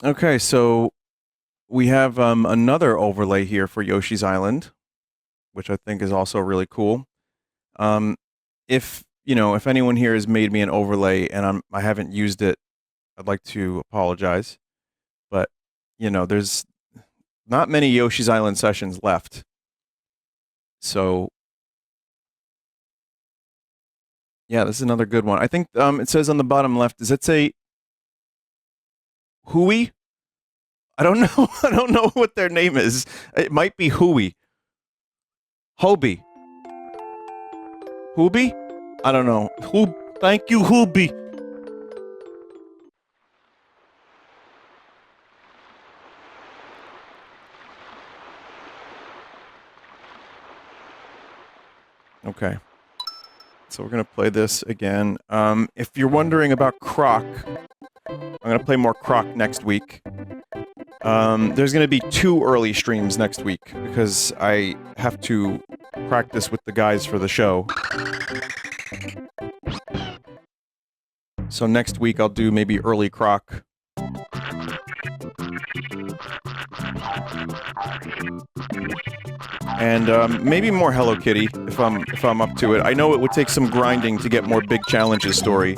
Okay, so we have another overlay here for Yoshi's Island, which I think is also really cool. Um, if if anyone here has made me an overlay and I haven't used it, I'd like to apologize. But there's not many Yoshi's Island sessions left, so yeah, this is another good one. I think it says on the bottom left. Does it say Hui? I don't know. I don't know what their name is. It might be Hui. Hobie. Hubi? I don't know. Thank you, Hubi. Okay. So we're gonna play this again. If you're wondering about Croc, I'm gonna play more Croc next week. There's gonna be 2 early streams next week because I have to practice with the guys for the show. So next week I'll do maybe early Croc. And maybe more Hello Kitty if I'm up to it. I know it would take some grinding to get more Big Challenges story.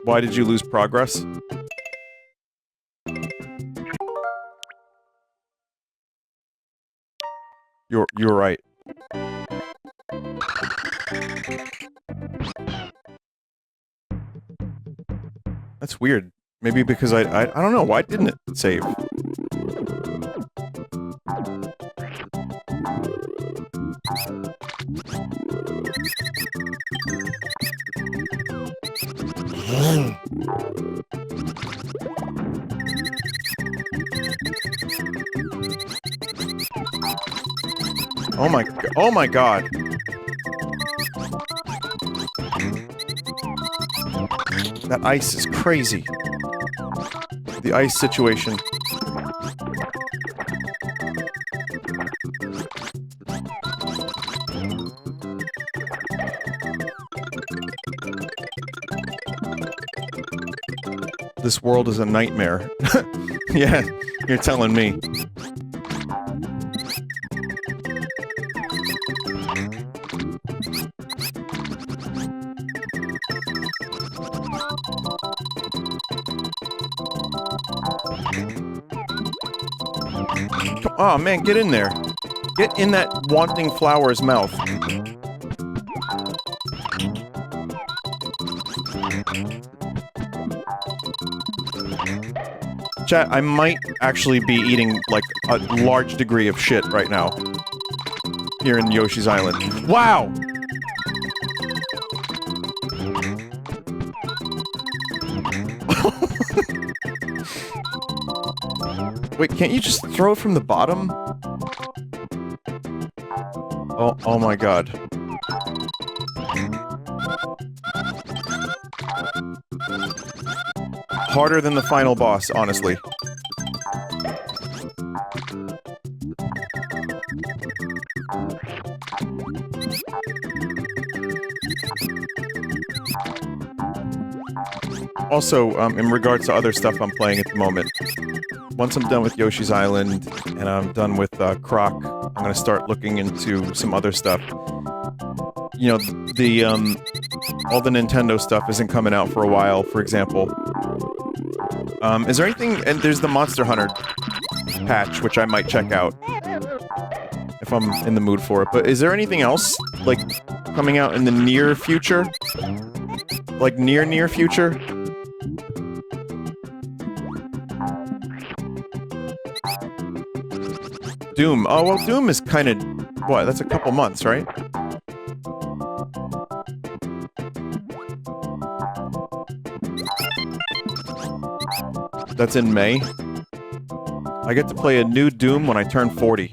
Why did you lose progress? You're right. That's weird. Maybe because I don't know, why didn't it save? Oh my god. That ice is crazy. The ice situation. This world is a nightmare. Yeah, you're telling me. Oh man, get in there. Get in that wanting flower's mouth. Chat, I might actually be eating, like, a large degree of shit right now. Here in Yoshi's Island. Wow! Wait, can't you just throw it from the bottom? Oh my god. Harder than the final boss, honestly. Also, in regards to other stuff I'm playing at the moment, once I'm done with Yoshi's Island and I'm done with Croc, I'm gonna start looking into some other stuff. You know, all the Nintendo stuff isn't coming out for a while, for example. Is there anything... And there's the Monster Hunter patch, which I might check out if I'm in the mood for it. But is there anything else, like, coming out in the near future? Like, near future? Doom. Oh, well, Doom is kind of... What? That's a couple months, right? That's in May. I get to play a new Doom when I turn 40.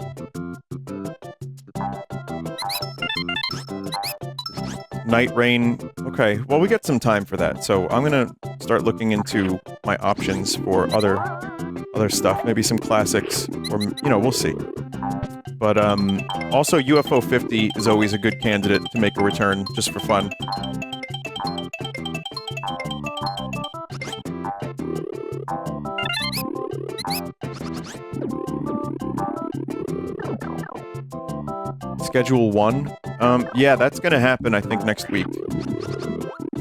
Night Rain. Okay, well, we got some time for that, so I'm gonna start looking into my options for other stuff. Maybe some classics, or, you know, we'll see. But, also UFO 50 is always a good candidate to make a return, just for fun. Schedule 1? Yeah, that's gonna happen, I think, next week.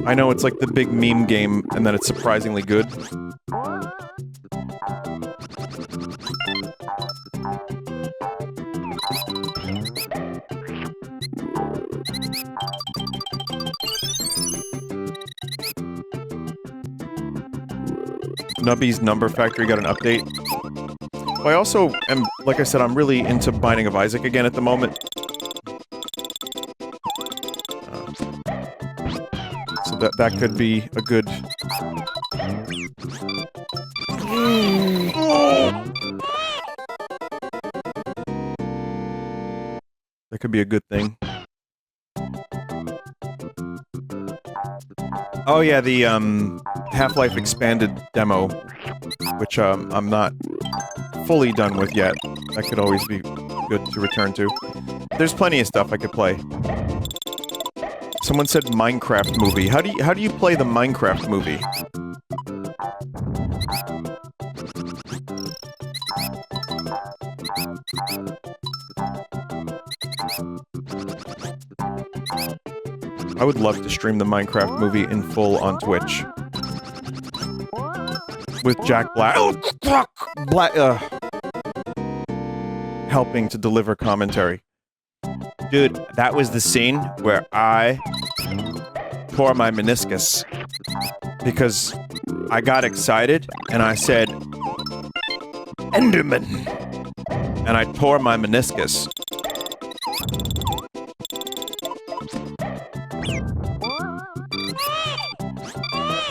I know it's like the big meme game, and that it's surprisingly good. Nubby's Number Factory got an update. Well, I also am, like I said, I'm really into Binding of Isaac again at the moment. So that could be a good... That could be a good thing. Oh yeah, the Half-Life Expanded demo, which I'm not fully done with yet. That could always be good to return to. There's plenty of stuff I could play. Someone said Minecraft movie. How do you play the Minecraft movie? I would love to stream the Minecraft movie in full on Twitch. With Jack Black... helping to deliver commentary. Dude, that was the scene where I tore my meniscus. Because I got excited, and I said, Enderman! And I tore my meniscus.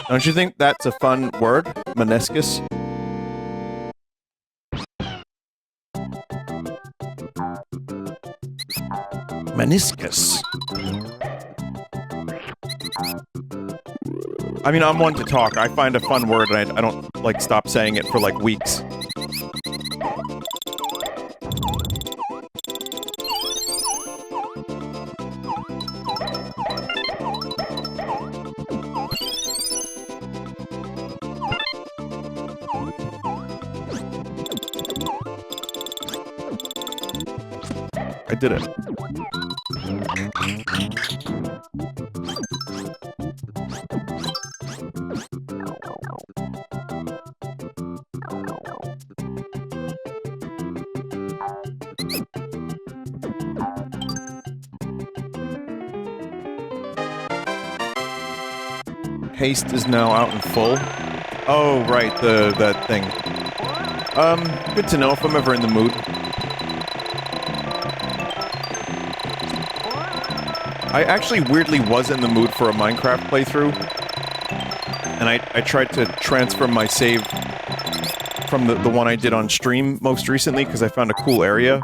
Don't you think that's a fun word? Meniscus? Meniscus. I mean, I'm one to talk. I find a fun word and I don't, like, stop saying it for, like, weeks. I did it. Haste is now out in full. Oh, right, that thing. Good to know if I'm ever in the mood. I actually weirdly was in the mood for a Minecraft playthrough. And I tried to transfer my save from the one I did on stream most recently, because I found a cool area.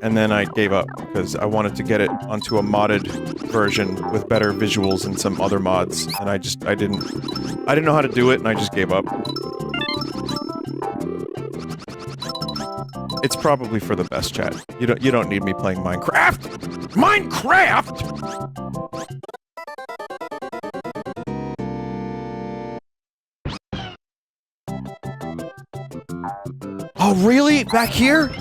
And then I gave up, because I wanted to get it onto a modded version with better visuals and some other mods, and I didn't know how to do it, and I just gave up. It's probably for the best, chat. You don't need me playing Minecraft! Minecraft! Oh, really? Back here?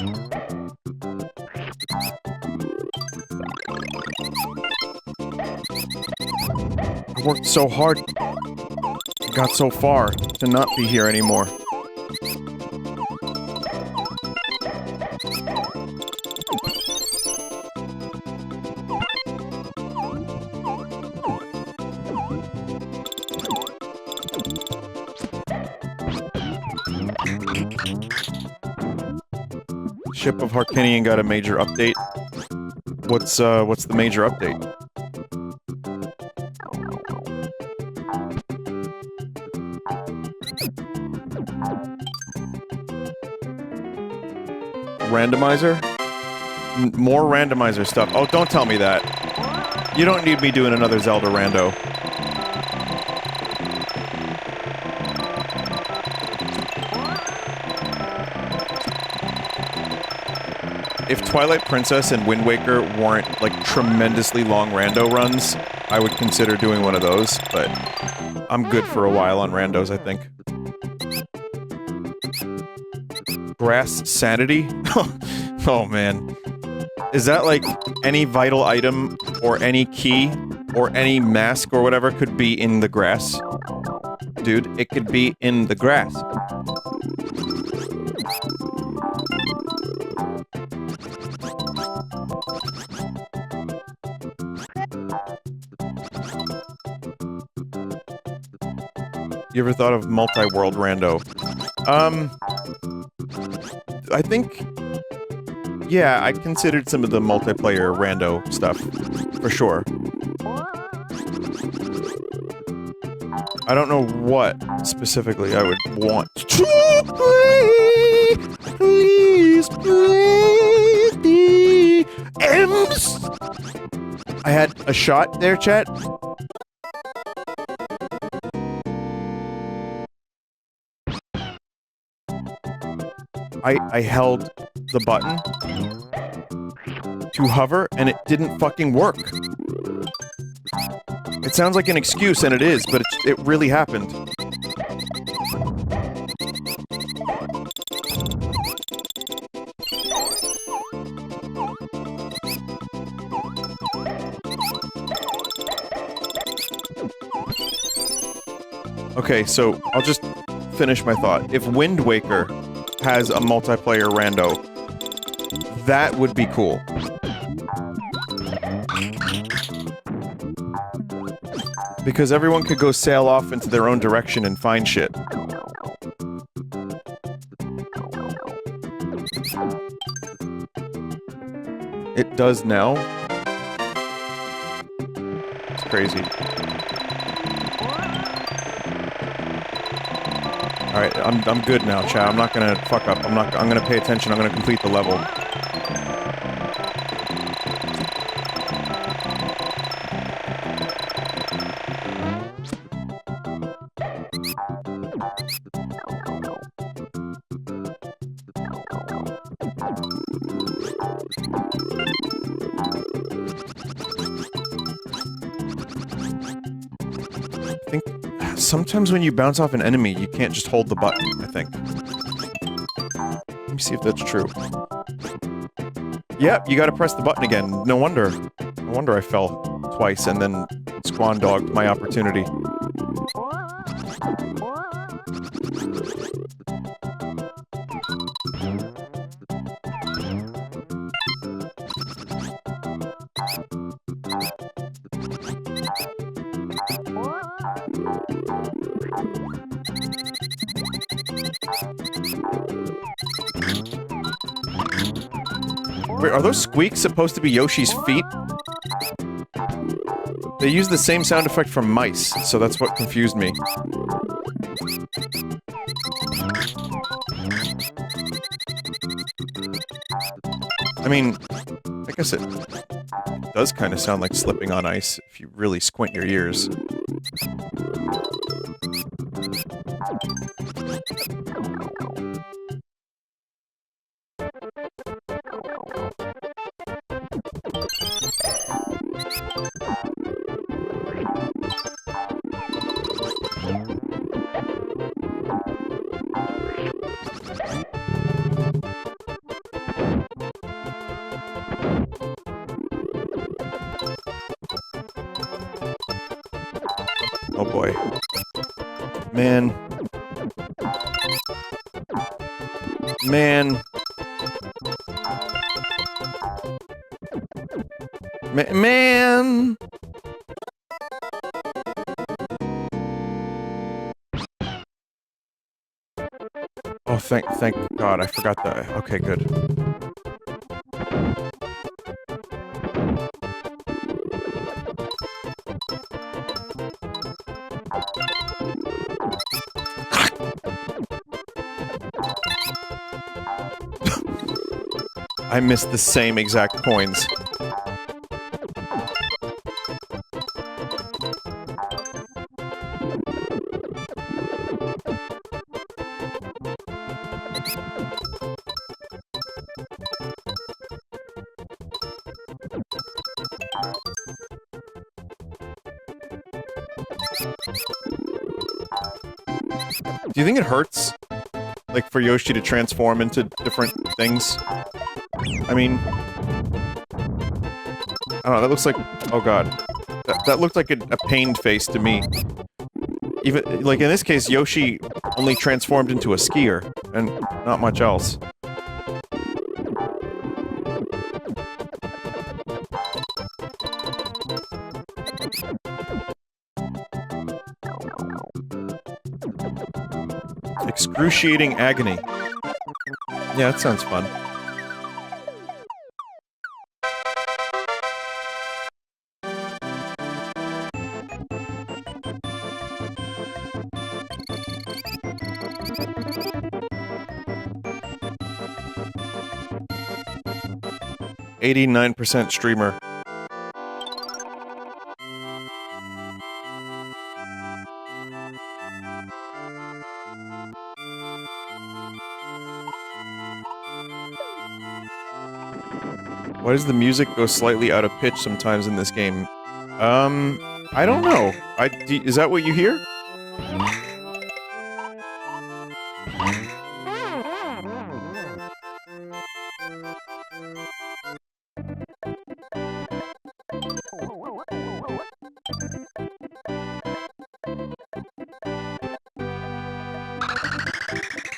I worked so hard. I got so far to not be here anymore. Ship of Harkinian got a major update. What's the major update? Randomizer? More randomizer stuff. Oh, don't tell me that. You don't need me doing another Zelda rando. if Twilight Princess and Wind Waker weren't, like, tremendously long rando runs, I would consider doing one of those, but I'm good for a while on randos, I think. Grass Sanity? Oh, man. Is that, like, any vital item, or any key, or any mask or whatever could be in the grass? Dude, it could be in the grass. You ever thought of multi-world rando? I think... Yeah, I considered some of the multiplayer rando stuff, for sure. I don't know what, specifically, I would want to play. Please play the M's. I had a shot there, chat. I held the button to hover, and it didn't fucking work. It sounds like an excuse, and it is, but it really happened. Okay, so I'll just finish my thought. If Wind Waker has a multiplayer rando, that would be cool. Because everyone could go sail off into their own direction and find shit. It does now? It's crazy. Alright, I'm good now, chat. I'm not gonna fuck up. I'm gonna pay attention. I'm gonna complete the level. Sometimes when you bounce off an enemy, you can't just hold the button, I think. Let me see if that's true. Yep, you gotta press the button again. No wonder. No wonder I fell twice and then squandogged my opportunity. Wait, are those squeaks supposed to be Yoshi's feet? They use the same sound effect from mice, so that's what confused me. I mean, I guess it does kind of sound like slipping on ice if you really squint your ears. Oh boy. Man. Man. Man! Oh, thank God, I forgot that. Okay, good. I missed the same exact coins. Do you think it hurts? Like, for Yoshi to transform into different things? I mean... I don't know, that looks like... Oh god. That looked like a pained face to me. Even, like, in this case, Yoshi only transformed into a skier, and not much else. Excruciating agony. Yeah, that sounds fun. %89 streamer. Why does the music go slightly out of pitch sometimes in this game? I don't know. Is that what you hear?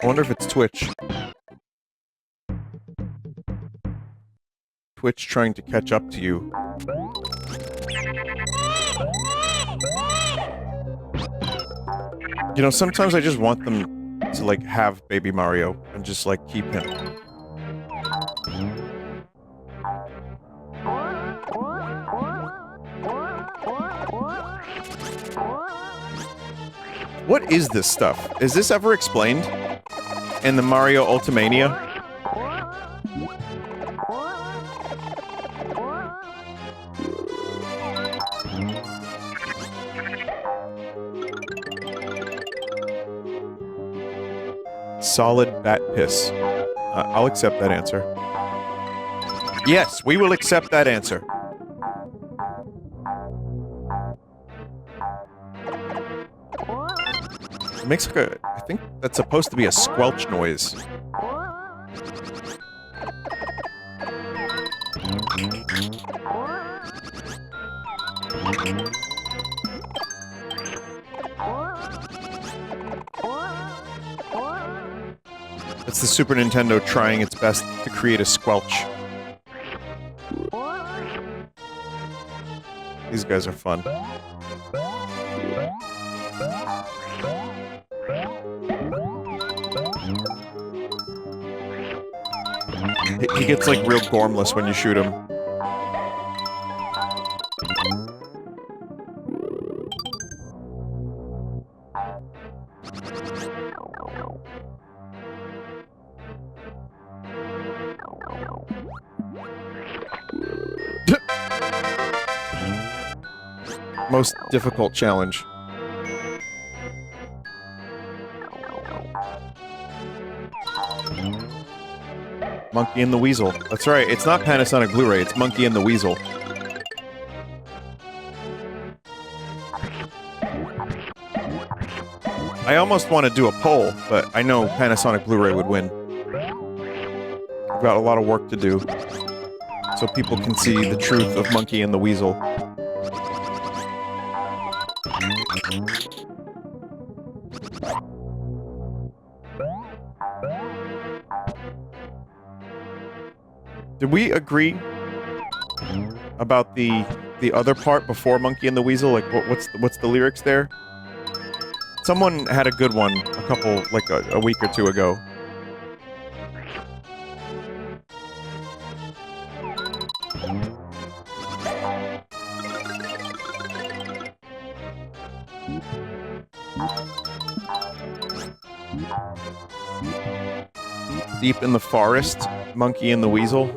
I wonder if it's Twitch. Twitch trying to catch up to you. You know, sometimes I just want them to, like, have Baby Mario and just, like, keep him. What is this stuff? Is this ever explained? In the Mario Ultimania? Solid bat piss. I'll accept that answer. Yes, we will accept that answer. It makes like a... I think that's supposed to be a squelch noise. It's the Super Nintendo trying its best to create a squelch. These guys are fun. He gets, like, real gormless when you shoot him. Most difficult challenge. Monkey and the Weasel. That's right, it's not Panasonic Blu-ray, it's Monkey and the Weasel. I almost want to do a poll, but I know Panasonic Blu-ray would win. I've got a lot of work to do, so people can see the truth of Monkey and the Weasel. Did we agree about the other part before Monkey and the Weasel? Like, what's the lyrics there? Someone had a good one a couple, like a week or two ago. Deep in the forest, Monkey and the Weasel.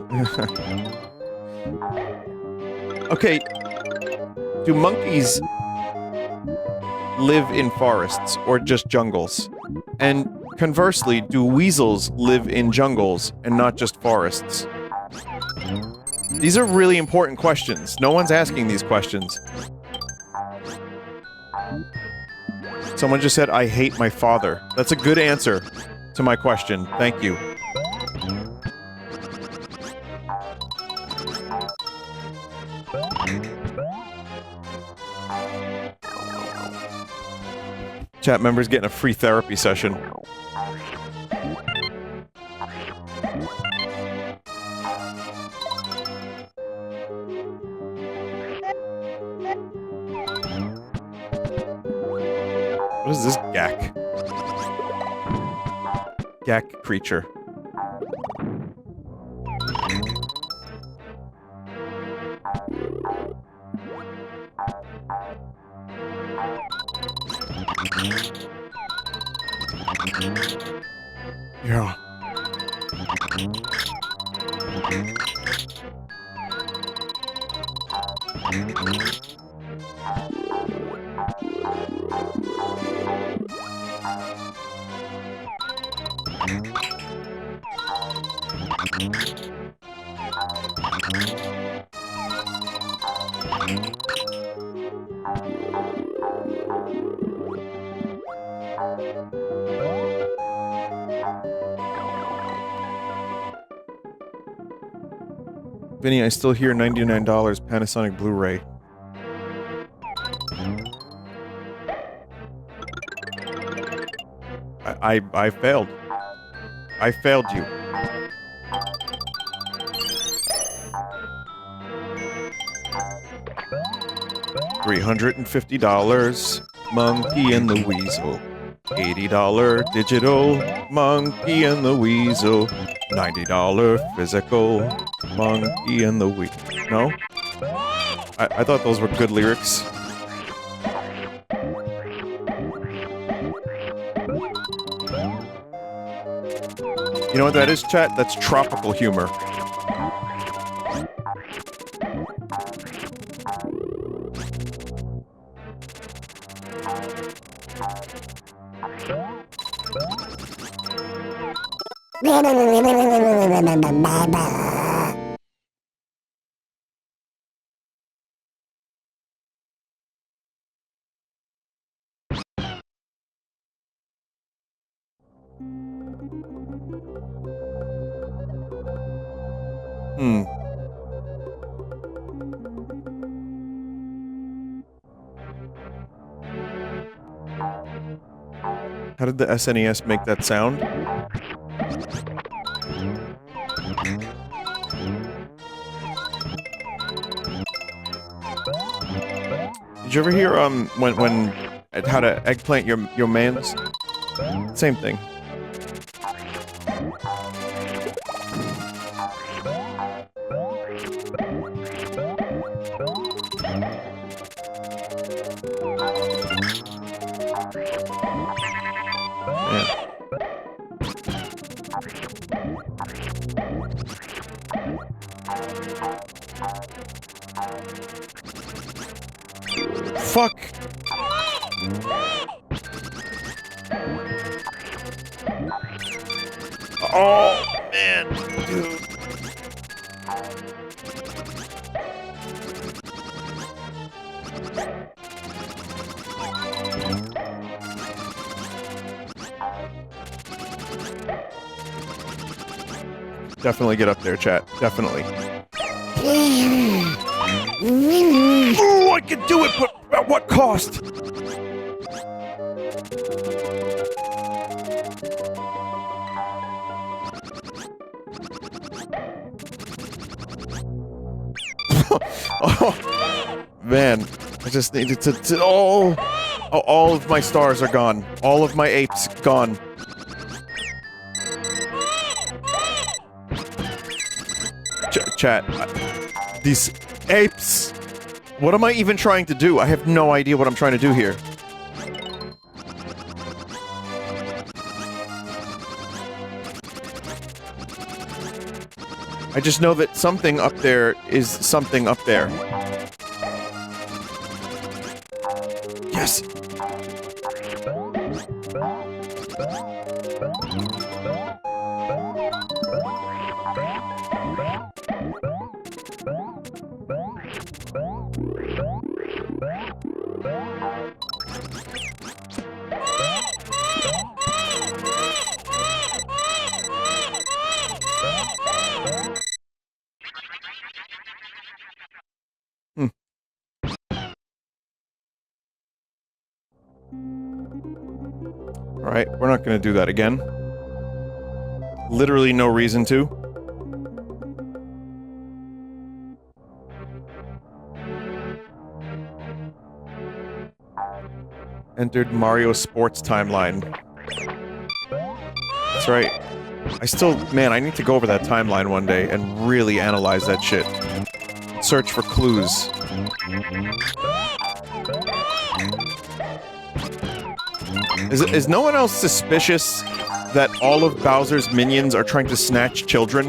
Okay, do monkeys live in forests or just jungles? And conversely, do weasels live in jungles and not just forests? These are really important questions. No one's asking these questions. Someone just said, I hate my father. That's a good answer to my question. Thank you. Chat members getting a free therapy session. What is this gack? Gack creature. Yeah. Vinny, I still hear $99 Panasonic Blu-ray. I failed. I failed you. $350, Monkey and the Weasel. $80 digital, Monkey and the Weasel. $90 physical, Monkey and the Weasel. No? I thought those were good lyrics. You know what that is, chat? That's tropical humor. How did the SNES make that sound? Did you ever hear, when how to eggplant your mans? Same thing. Fuck! Oh, man, dude. Definitely get up there, chat. Definitely. Oh, I can do it, but at what cost? Oh, man. I just needed to oh, all of my stars are gone. All of my apes gone. Chat. These apes. What am I even trying to do? I have no idea what I'm trying to do here. I just know that something up there is something up there. Yes! Alright, we're not gonna do that again. Literally no reason to. Entered Mario Sports timeline. That's right. Man, I need to go over that timeline one day and really analyze that shit. Search for clues. Is no one else suspicious that all of Bowser's minions are trying to snatch children?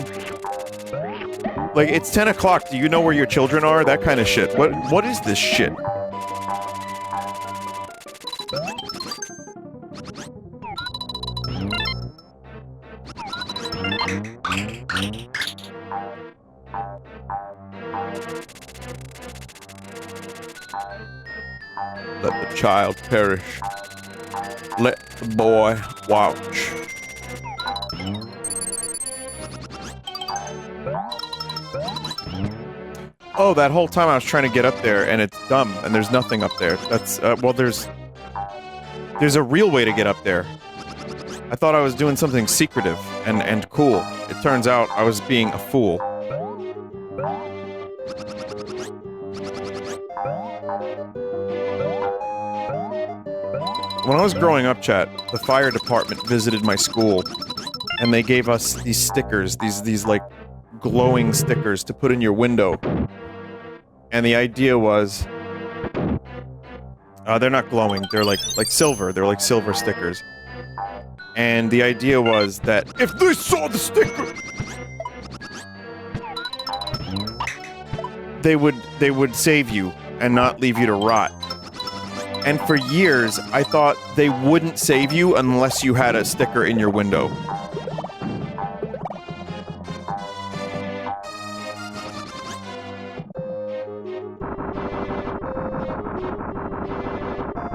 Like, it's 10 o'clock, do you know where your children are? That kind of shit. What is this shit? Let the child perish. Let the boy watch. Oh, that whole time I was trying to get up there, and it's dumb, and there's nothing up there. That's, well, there's a real way to get up there. I thought I was doing something secretive and cool. It turns out I was being a fool. When I was growing up, chat, the fire department visited my school, and they gave us these stickers, these like, glowing stickers to put in your window. And the idea was... they're not glowing, they're like silver, they're like silver stickers. And the idea was that if they saw the sticker, they would save you and not leave you to rot. And for years, I thought they wouldn't save you unless you had a sticker in your window.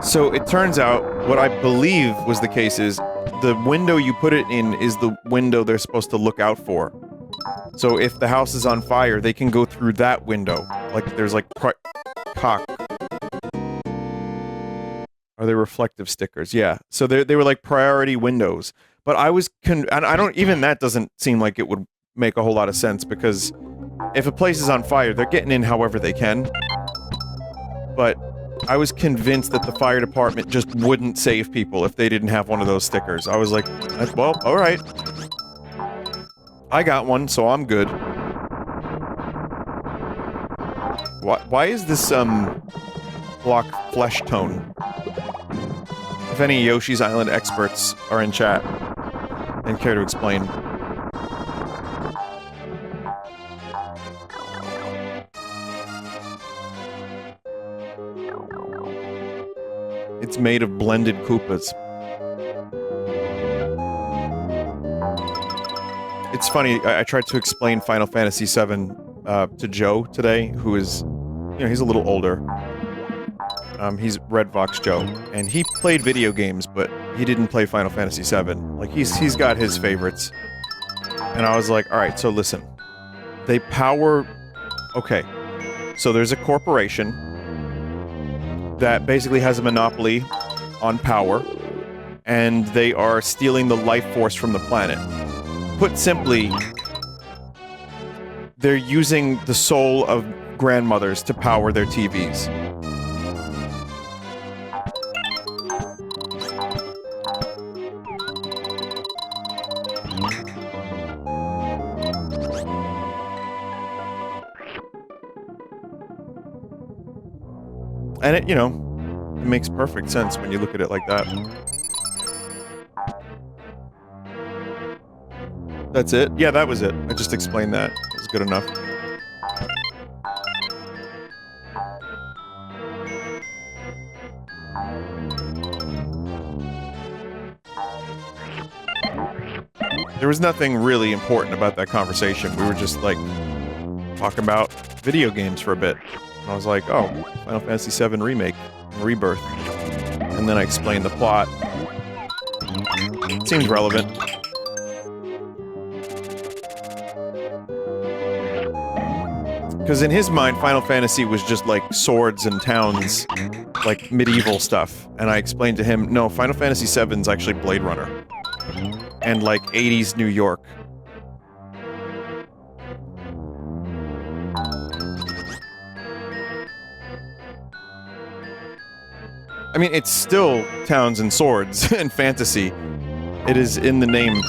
So it turns out, what I believe was the case is, the window you put it in is the window they're supposed to look out for. So if the house is on fire, they can go through that window. Like, there's like cock. Are they reflective stickers? Yeah. So they were like priority windows. But I was and I don't, even that doesn't seem like it would make a whole lot of sense, because if a place is on fire, they're getting in however they can. But I was convinced that the fire department just wouldn't save people if they didn't have one of those stickers. I was like, well, alright. I got one, so I'm good. Why is this, block flesh tone? If any Yoshi's Island experts are in chat and care to explain. It's made of blended Koopas. It's funny, I tried to explain Final Fantasy VII to Joe today, who is, you know, he's a little older. He's Red Vox Joe, and he played video games, but he didn't play Final Fantasy VII. Like, he's got his favorites. And I was like, alright, so listen. They power... Okay. So there's a corporation that basically has a monopoly on power, and they are stealing the life force from the planet. Put simply, they're using the soul of grandmothers to power their TVs. And it, you know, it makes perfect sense when you look at it like that. That's it? Yeah, that was it. I just explained that. It was good enough. There was nothing really important about that conversation. We were just, like, talking about video games for a bit. And I was like, oh, Final Fantasy VII Remake, Rebirth. And then I explained the plot. Seems relevant. Because in his mind, Final Fantasy was just like swords and towns, like medieval stuff. And I explained to him, no, Final Fantasy VII's actually Blade Runner. And like 80s New York. I mean, it's still towns and swords and fantasy. It is in the name,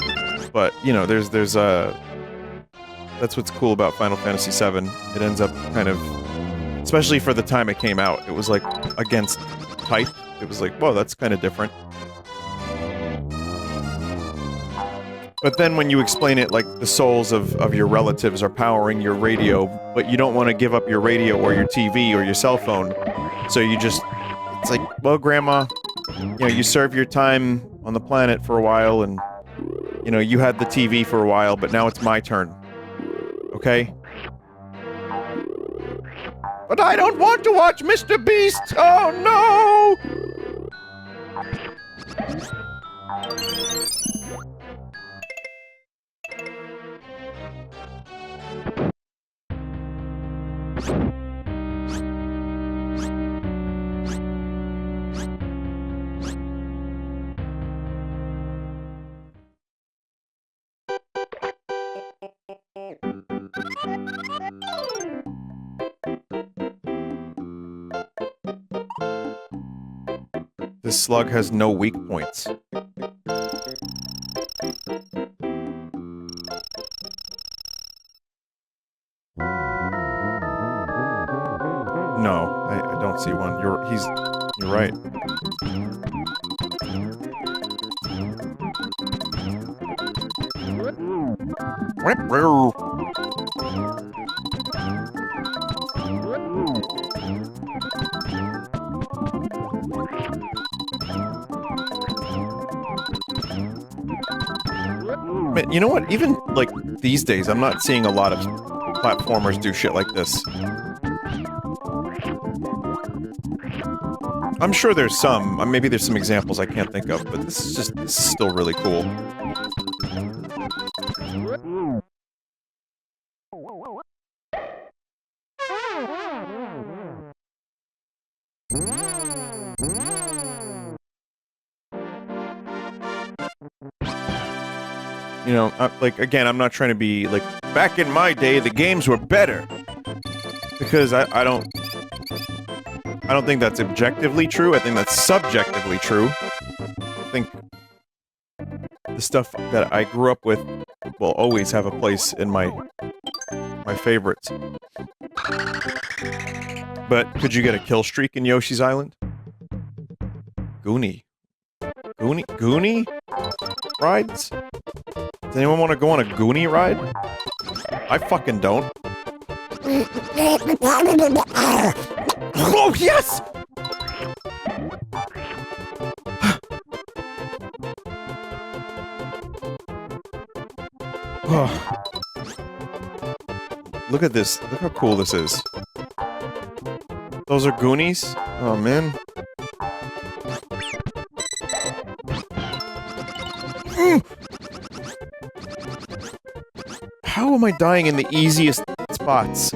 but, you know, there's a... That's what's cool about Final Fantasy VII. It ends up kind of... Especially for the time it came out, it was like, against type. It was like, whoa, that's kind of different. But then when you explain it like the souls of your relatives are powering your radio, but you don't want to give up your radio or your TV or your cell phone, so you just... It's like, well, Grandma, you know, you serve your time on the planet for a while, and, you know, you had the TV for a while, but now it's my turn. Okay? But I don't want to watch Mr. Beast! Oh, no! This slug has no weak points. No, I don't see one. You're right. Man, you know what? Even, like, these days, I'm not seeing a lot of platformers do shit like this. I'm sure there's some. Maybe there's some examples I can't think of, but this is still really cool. You know, like, again, I'm not trying to be, like, back in my day, the games were better. Because I don't think that's objectively true. I think that's subjectively true. I think the stuff that I grew up with will always have a place in my favorites. But could you get a kill streak in Yoshi's Island? Goonie rides? Does anyone want to go on a Goonie ride? I fucking don't. Oh, yes! Oh. Look at this. Look how cool this is. Those are Goonies? Oh, man. How am I dying in the easiest spots?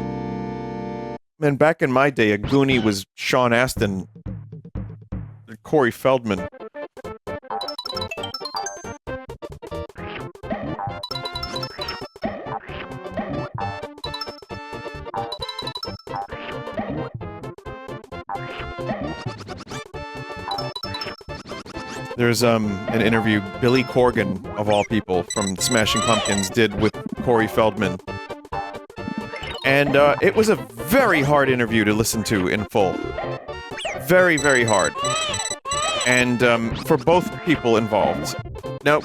Man, back in my day, a Goonie was Sean Astin, Corey Feldman. There's an interview Billy Corgan, of all people, from Smashing Pumpkins, did with Corey Feldman. And it was a very hard interview to listen to in full. Very, very hard. And for both people involved. Now,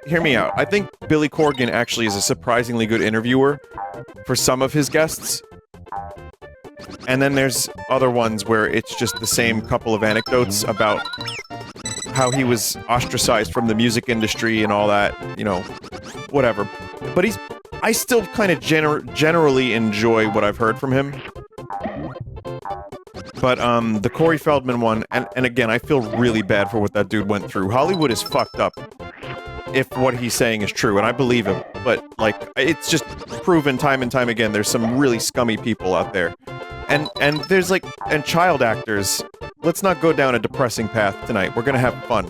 hear me out. I think Billy Corgan actually is a surprisingly good interviewer for some of his guests. And then there's other ones where it's just the same couple of anecdotes about how he was ostracized from the music industry and all that, you know, whatever. But I still kind of generally enjoy what I've heard from him. But, the Corey Feldman one, and again, I feel really bad for what that dude went through. Hollywood is fucked up. if what he's saying is true, and I believe him, but, like, it's just proven time and time again, there's some really scummy people out there. And there's, like, and child actors, let's not go down a depressing path tonight, we're gonna have fun.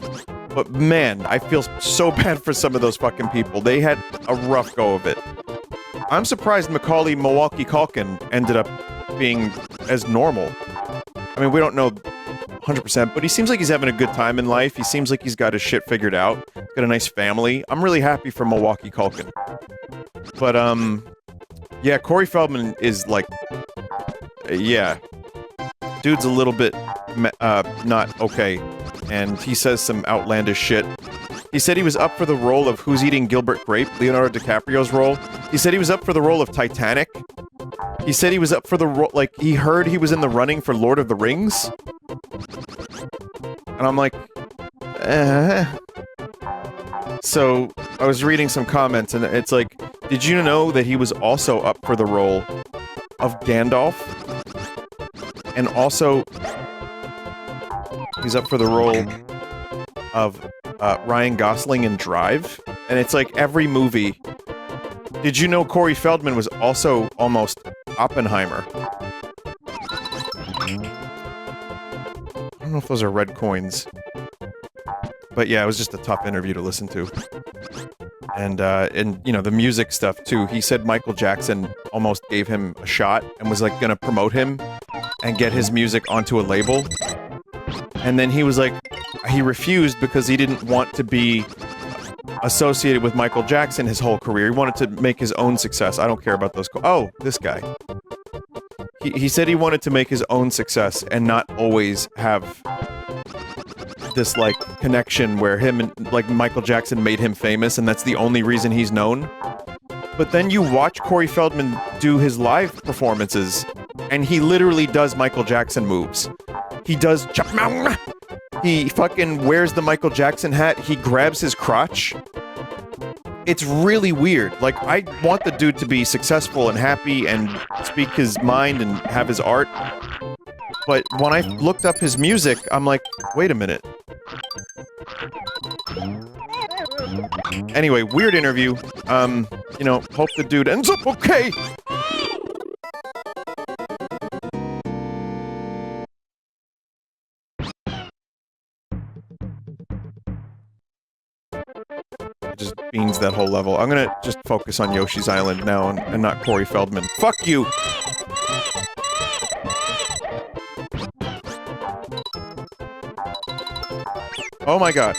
But man, I feel so bad for some of those fucking people. They had a rough go of it. I'm surprised Macaulay Culkin ended up being as normal. I mean, we don't know 100%, but he seems like he's having a good time in life. He seems like he's got his shit figured out. He's got a nice family. I'm really happy for Milwaukee Culkin. But, yeah, Corey Feldman is like, yeah. Dude's a little bit, not okay. And he says some outlandish shit. He said he was up for the role of Who's Eating Gilbert Grape, Leonardo DiCaprio's role. He said he was up for the role of Titanic. He said he was up for the role, like, he heard he was in the running for Lord of the Rings. And I'm like, So, I was reading some comments, and it's like, did you know that he was also up for the role of Gandalf? And also, he's up for the role of Ryan Gosling in Drive. And it's like every movie. Did you know Corey Feldman was also almost Oppenheimer? I don't know if those are red coins. But yeah, it was just a tough interview to listen to. And you know, the music stuff too. He said Michael Jackson almost gave him a shot and was like gonna promote him and get his music onto a label. And then he was like, he refused because he didn't want to be associated with Michael Jackson his whole career. He wanted to make his own success. I don't care about those. Oh, this guy. He said he wanted to make his own success and not always have this, like, connection where him and, like, Michael Jackson made him famous and that's the only reason he's known. But then you watch Corey Feldman do his live performances and he literally does Michael Jackson moves. He does... He fucking wears the Michael Jackson hat. He grabs his crotch. It's really weird. Like, I want the dude to be successful and happy and speak his mind and have his art. But when I looked up his music, I'm like, wait a minute. Anyway, weird interview. You know, hope the dude ends up okay. Just beans that whole level. I'm gonna just focus on Yoshi's Island now and not Corey Feldman. Fuck you! Oh my god.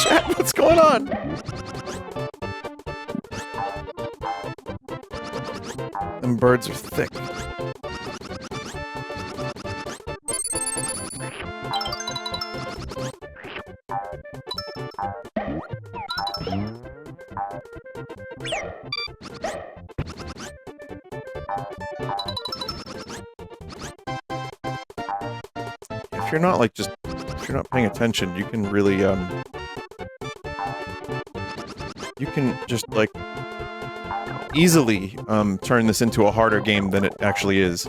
Chat, what's going on? Them birds are thick. If you're not, like, just... if you're not paying attention, you can really, you can just, like, easily, turn this into a harder game than it actually is.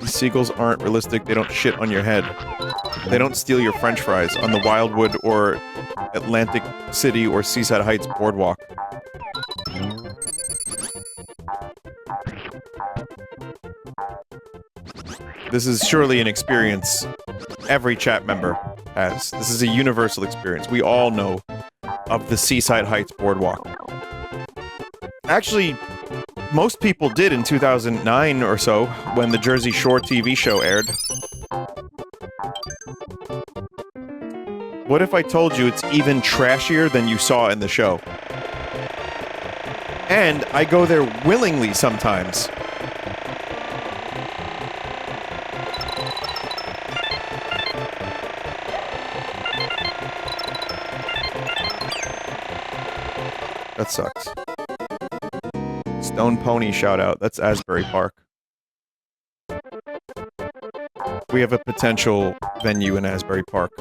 Seagulls aren't realistic, they don't shit on your head. They don't steal your french fries on the Wildwood or Atlantic City or Seaside Heights boardwalk. This is surely an experience every chat member has. This is a universal experience. We all know of the Seaside Heights boardwalk. Actually, most people did in 2009 or so, when the Jersey Shore TV show aired. What if I told you it's even trashier than you saw in the show? And I go there willingly sometimes. That sucks. Stone Pony shout out. That's Asbury Park. We have a potential venue in Asbury Park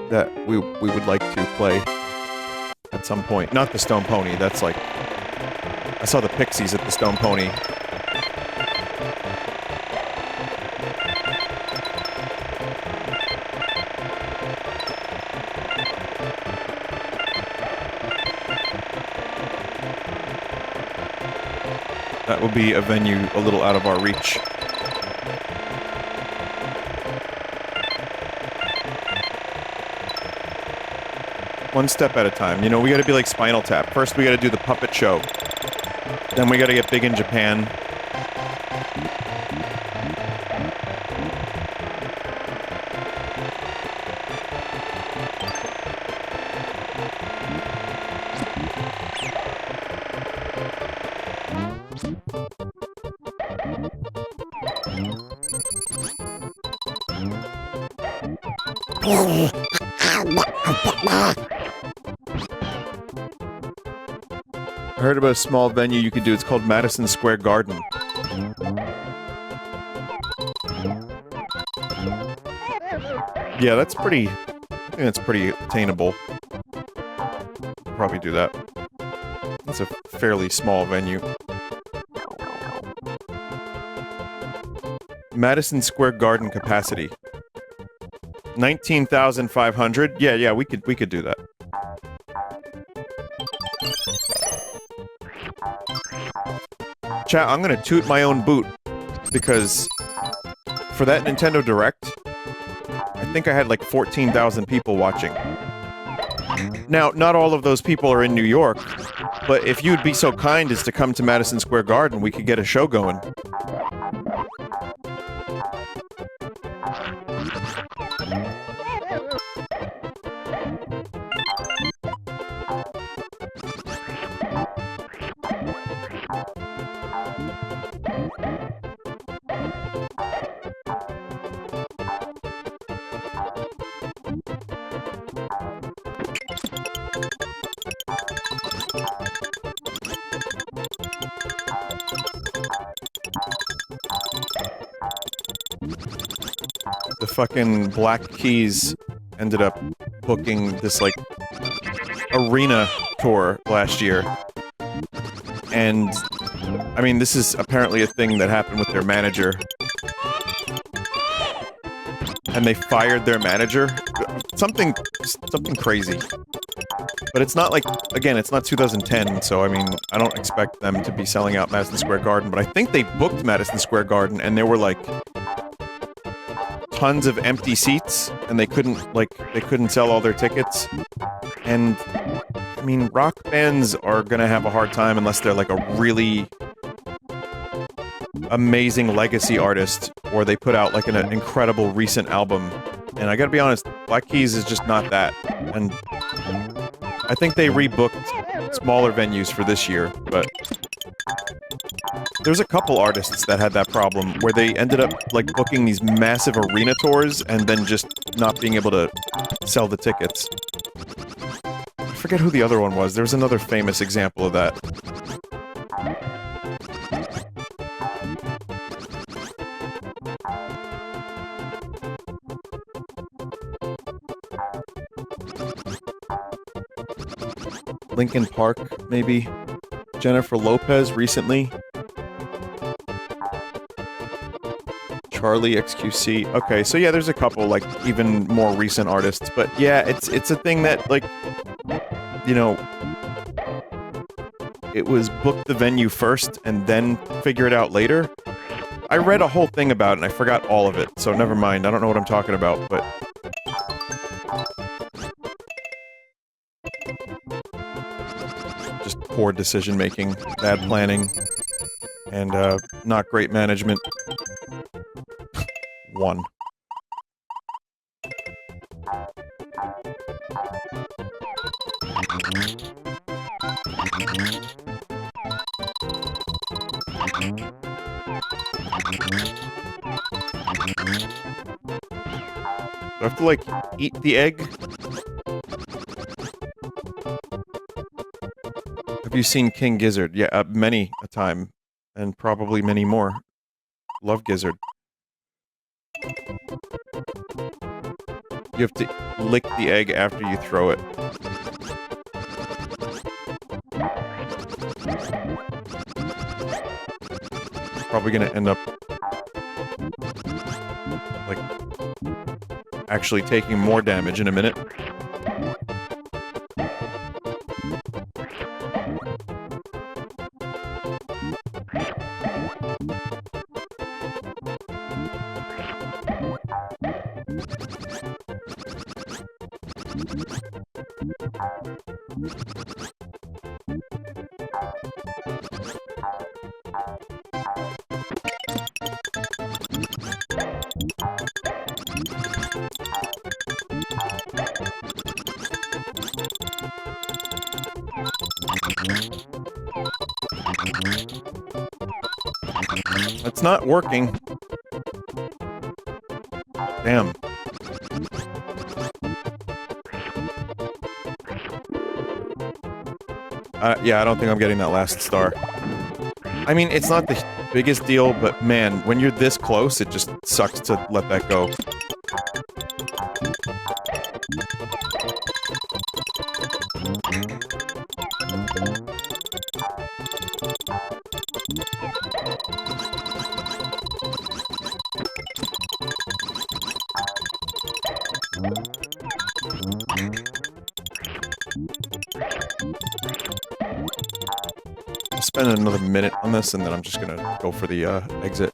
that we would like to play at some point. Not the Stone Pony, that's like... I saw the Pixies at the Stone Pony. That would be a venue a little out of our reach. One step at a time. You know, we gotta be like Spinal Tap. First we gotta do the puppet show. Then we gotta get big in Japan. I heard about a small venue you could do. It's called Madison Square Garden. Yeah, that's pretty... I think that's pretty attainable. Probably do that. It's a fairly small venue. Madison Square Garden capacity. 19,500? Yeah, we could do that. Chat, I'm gonna toot my own boot, because for that Nintendo Direct, I think I had like 14,000 people watching. Now, not all of those people are in New York, but if you'd be so kind as to come to Madison Square Garden, we could get a show going. The fucking Black Keys ended up booking this, like, arena tour last year. And, I mean, this is apparently a thing that happened with their manager. And they fired their manager. Something crazy. But it's not like, again, it's not 2010, so I mean, I don't expect them to be selling out Madison Square Garden, but I think they booked Madison Square Garden and there were like tons of empty seats and they couldn't sell all their tickets. And I mean, rock bands are gonna have a hard time unless they're like a really amazing legacy artist or they put out like an incredible recent album. And I gotta be honest, Black Keys is just not that. And I think they rebooked smaller venues for this year, but there's a couple artists that had that problem where they ended up like booking these massive arena tours and then just not being able to sell the tickets. I forget who the other one was. There was another famous example of that. Linkin Park, maybe? Jennifer Lopez recently? Charlie XQC. Okay, so yeah, there's a couple, like, even more recent artists, but yeah, it's a thing that, like, you know, it was book the venue first and then figure it out later. I read a whole thing about it and I forgot all of it, so never mind, I don't know what I'm talking about, but... just poor decision-making, bad planning, and, not great management. One. Do I have to, like, eat the egg? Have you seen King Gizzard? Yeah, many a time. And probably many more. Love Gizzard. You have to lick the egg after you throw it. Probably gonna end up like actually taking more damage in a minute. It's not working. Damn. Yeah, I don't think I'm getting that last star. I mean, it's not the biggest deal, but man, when you're this close, it just sucks to let that go. I'll spend another minute on this, and then I'm just gonna go for the exit.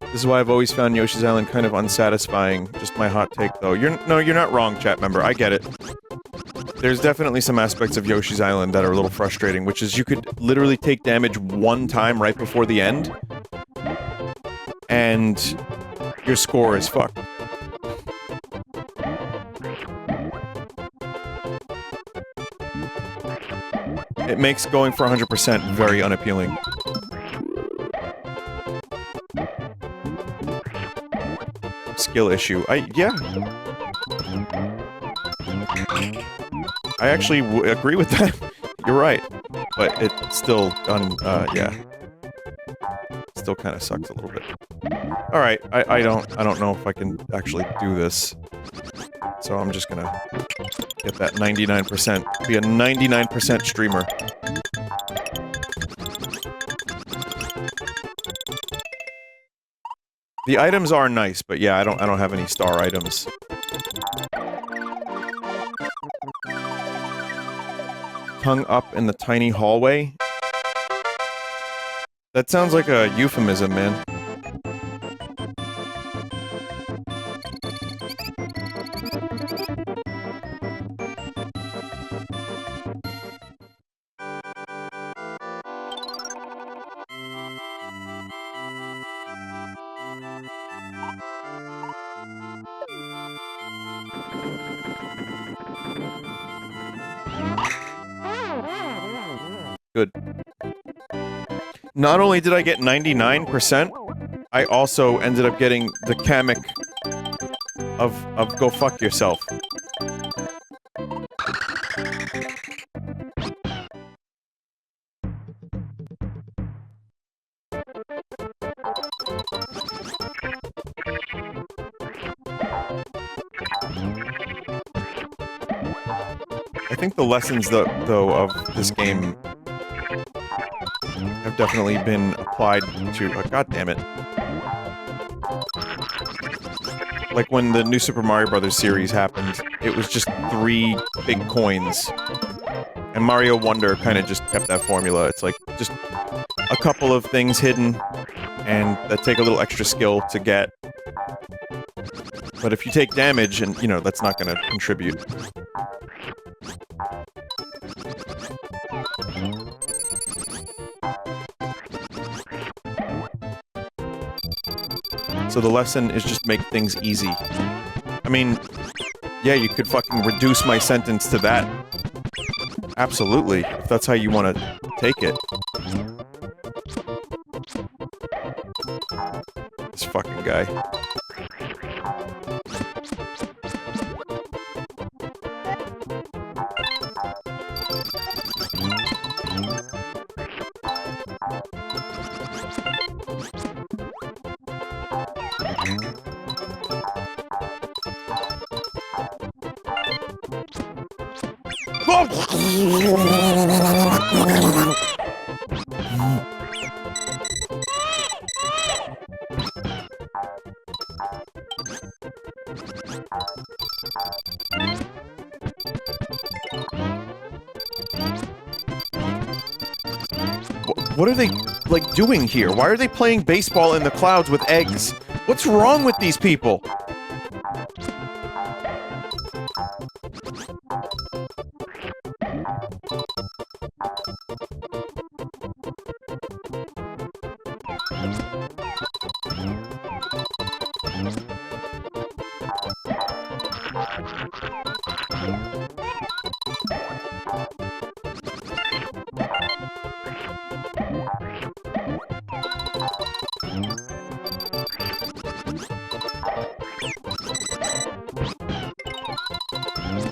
This is why I've always found Yoshi's Island kind of unsatisfying. Just my hot take, though. You're not wrong, chat member. I get it. There's definitely some aspects of Yoshi's Island that are a little frustrating, which is you could literally take damage one time right before the end, and your score is fucked. It makes going for 100% very unappealing. Skill issue. Yeah. I actually agree with that. You're right. But it's still, yeah. Still kind of sucks a little bit. Alright, I don't know if I can actually do this. So I'm just gonna get that 99%. Be a 99% streamer. The items are nice, but yeah, I don't have any star items. Hung up in the tiny hallway? That sounds like a euphemism, man. Good. Not only did I get 99%, I also ended up getting the Kamek of go fuck yourself. I think the lessons, though, of this game have definitely been applied to... God damn it. Like, when the new Super Mario Bros. Series happened, it was just 3 big coins. And Mario Wonder kind of just kept that formula. It's like, just a couple of things hidden, and that take a little extra skill to get. But if you take damage, and, you know, that's not gonna contribute. So the lesson is just make things easy. I mean, yeah, you could fucking reduce my sentence to that. Absolutely, if that's how you want to take it. This fucking guy. What are they, like, doing here? Why are they playing baseball in the clouds with eggs? What's wrong with these people?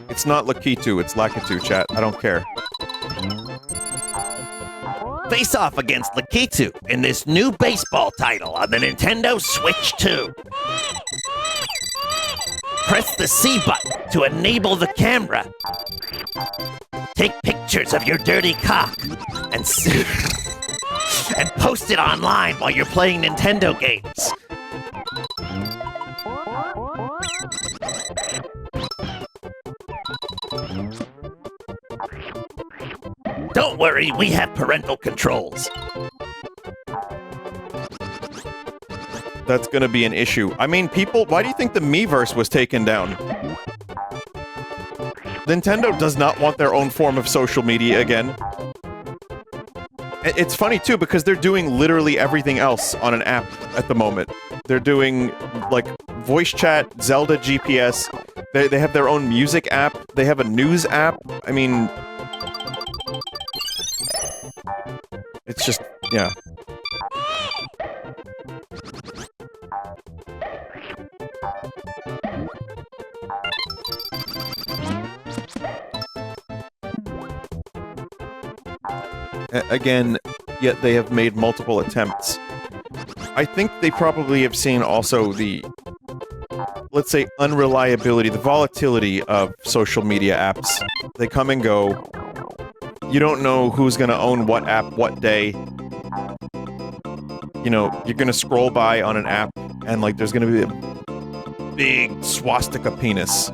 It's not Lakitu, it's Lakitu, chat. I don't care. Face off against Lakitu in this new baseball title on the Nintendo Switch 2. Press the C button to enable the camera. Take pictures of your dirty cock and and post it online while you're playing Nintendo games. Don't worry, we have parental controls. That's gonna be an issue. I mean, people, why do you think the Miiverse was taken down? Nintendo does not want their own form of social media again. It's funny, too, because they're doing literally everything else on an app at the moment. They're doing, like, voice chat, Zelda GPS, they have their own music app, they have a news app. I mean... It's just, yeah. Again, yet they have made multiple attempts. I think they probably have seen also the, let's say, unreliability, the volatility of social media apps. They come and go. You don't know who's gonna own what app what day. You know, you're gonna scroll by on an app and, like, there's gonna be a big swastika penis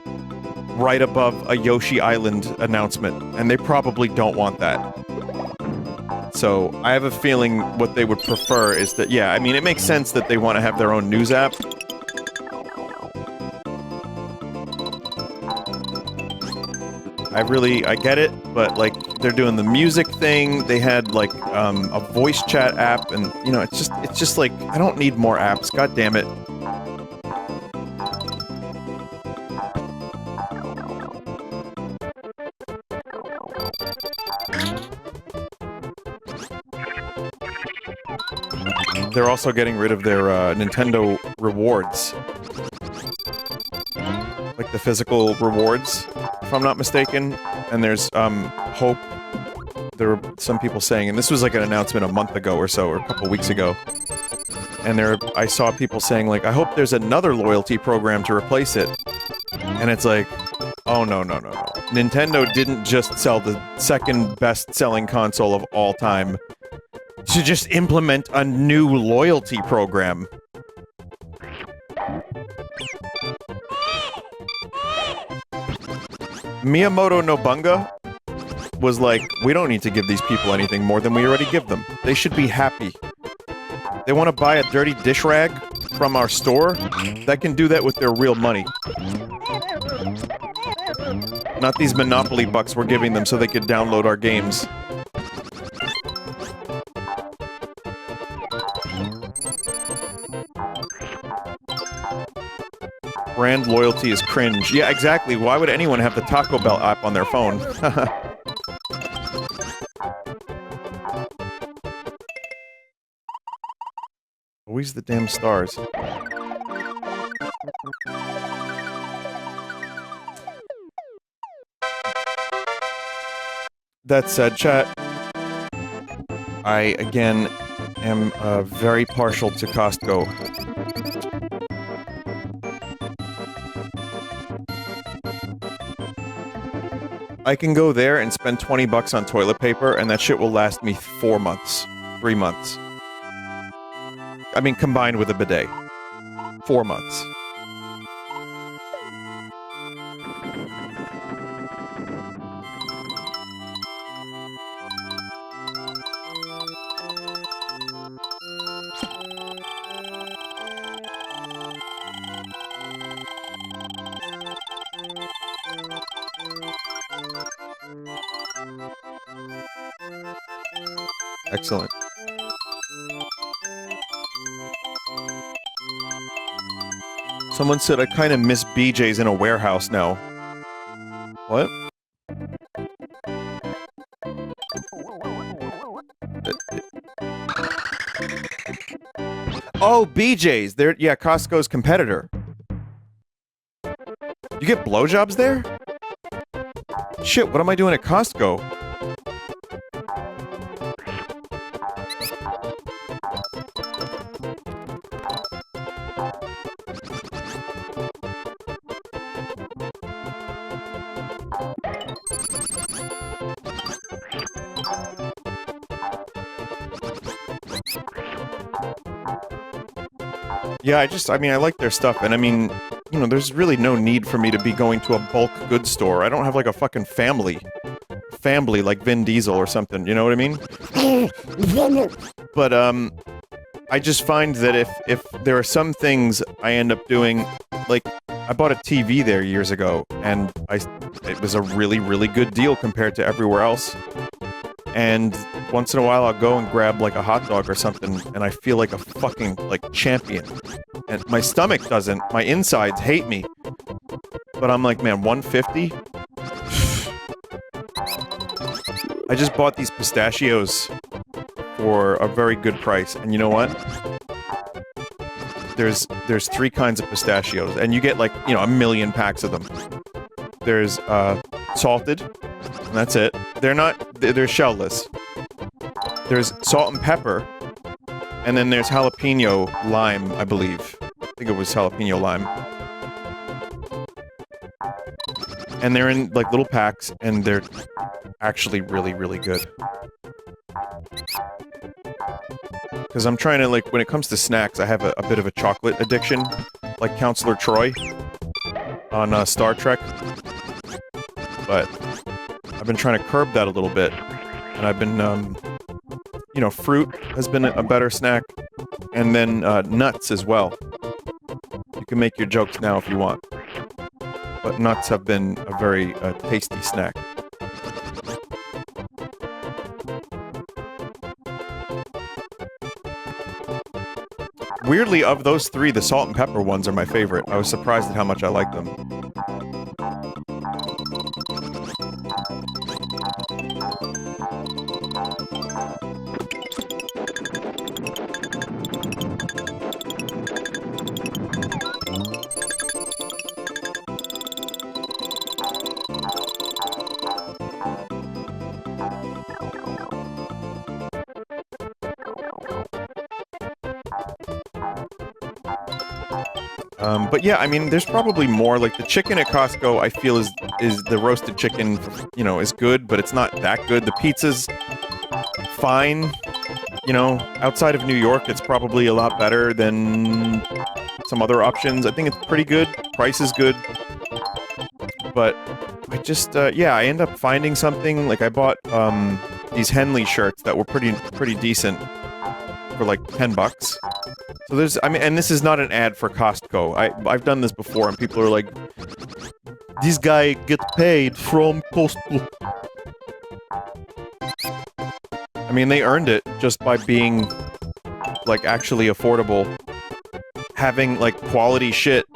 right above a Yoshi Island announcement, and they probably don't want that. So, I have a feeling what they would prefer is that, yeah, I mean, it makes sense that they want to have their own news app. I get it, but, like, they're doing the music thing, they had, like, a voice chat app, and, you know, it's just like, I don't need more apps, god damn it. They're also getting rid of their, Nintendo rewards. Like the physical rewards, if I'm not mistaken. And there's, hope. There were some people saying, and this was like an announcement a month ago or so, or a couple weeks ago. And I saw people saying, like, I hope there's another loyalty program to replace it. And it's like, oh no, no, no, no. Nintendo didn't just sell the second best-selling console of all time to just implement a new loyalty program. Miyamoto Nobunga was like, we don't need to give these people anything more than we already give them. They should be happy. They want to buy a dirty dish rag from our store? That can do that with their real money. Not these Monopoly bucks we're giving them so they could download our games. Brand loyalty is cringe. Yeah, exactly. Why would anyone have the Taco Bell app on their phone? Always the damn stars. That said, chat, I, again, am very partial to Costco. I can go there and spend 20 bucks on toilet paper, and that shit will last me 4 months. 3 months. I mean, combined with a bidet. 4 months. Excellent. Someone said I kind of miss BJ's in a warehouse now. What? Oh, BJ's. They're yeah, Costco's competitor. You get blowjobs there? Shit, what am I doing at Costco? Yeah, I mean, I like their stuff, and I mean, you know, there's really no need for me to be going to a bulk goods store. I don't have, like, a fucking family like Vin Diesel or something, you know what I mean? But, I just find that if there are some things I end up doing, like, I bought a TV there years ago, and it was a really, really good deal compared to everywhere else. And once in a while I'll go and grab like a hot dog or something, and I feel like a fucking, like, champion. And my stomach doesn't, my insides hate me. But I'm like, man, 150? I just bought these pistachios for a very good price, and you know what? There's 3 kinds of pistachios, and you get, like, you know, 1 million packs of them. There's, salted, and that's it. They're shellless. There's salt and pepper, and then there's jalapeno lime, I believe. I think it was jalapeno lime. And they're in, like, little packs, and they're actually really, really good. Because I'm trying to, like, when it comes to snacks, I have a bit of a chocolate addiction, like Counselor Troy on Star Trek. But I've been trying to curb that a little bit, and I've been, you know, fruit has been a better snack, and then nuts as well. You can make your jokes now if you want, but nuts have been a very tasty snack. Weirdly, of those 3, the salt and pepper ones are my favorite. I was surprised at how much I like them. But yeah, I mean, there's probably more. Like, the chicken at Costco, I feel is the roasted chicken, you know, is good, but it's not that good. The pizza's fine. You know, outside of New York, it's probably a lot better than some other options. I think it's pretty good. Price is good. But I just, yeah, I end up finding something. Like, I bought these Henley shirts that were pretty decent for like 10 bucks. So there's, I mean, and this is not an ad for Costco. I've done this before, and people are like, "This guy gets paid from Costco." I mean, they earned it just by being, like, actually affordable, having, like, quality shit,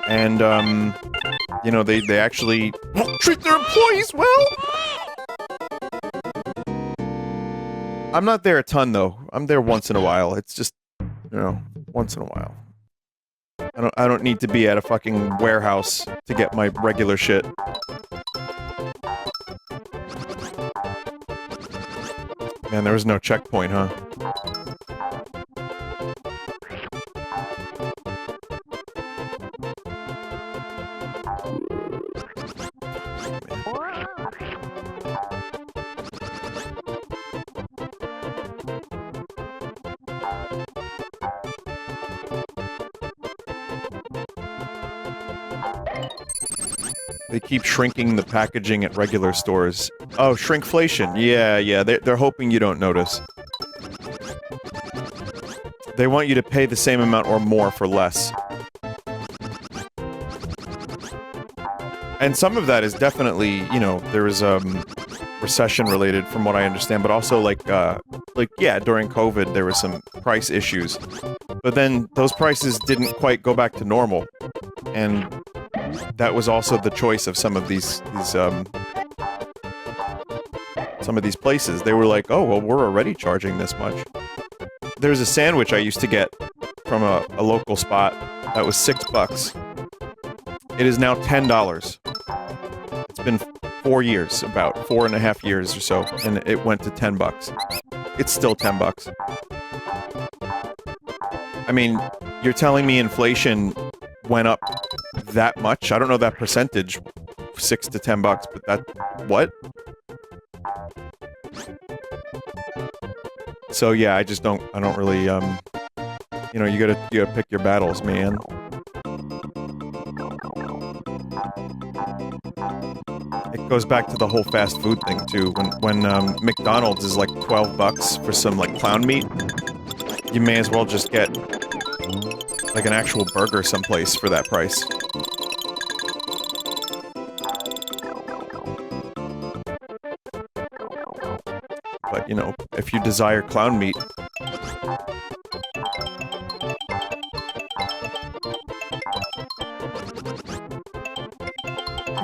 and you know, they actually treat their employees well. I'm not there a ton, though. I'm there once in a while. It's just, you know, once in a while. I don't need to be at a fucking warehouse to get my regular shit. Man, there was no checkpoint, huh? Man. They keep shrinking the packaging at regular stores. Oh, shrinkflation. Yeah. They're hoping you don't notice. They want you to pay the same amount or more for less. And some of that is definitely, you know, there was recession related from what I understand, but also yeah, during COVID there were some price issues. But then those prices didn't quite go back to normal. And that was also the choice of some of these places. They were like, "Oh, well, we're already charging this much." There's a sandwich I used to get from a local spot that was $6. It is now $10. It's been 4 years, about 4.5 years or so, and it went to $10. It's still $10. I mean, you're telling me inflation went up that much? I don't know that percentage, $6 to $10, but that, what? So yeah, I don't really, you know, you gotta pick your battles, man. It goes back to the whole fast food thing too. When McDonald's is like $12 for some like clown meat, you may as well just get like an actual burger someplace for that price. But, you know, if you desire clown meat...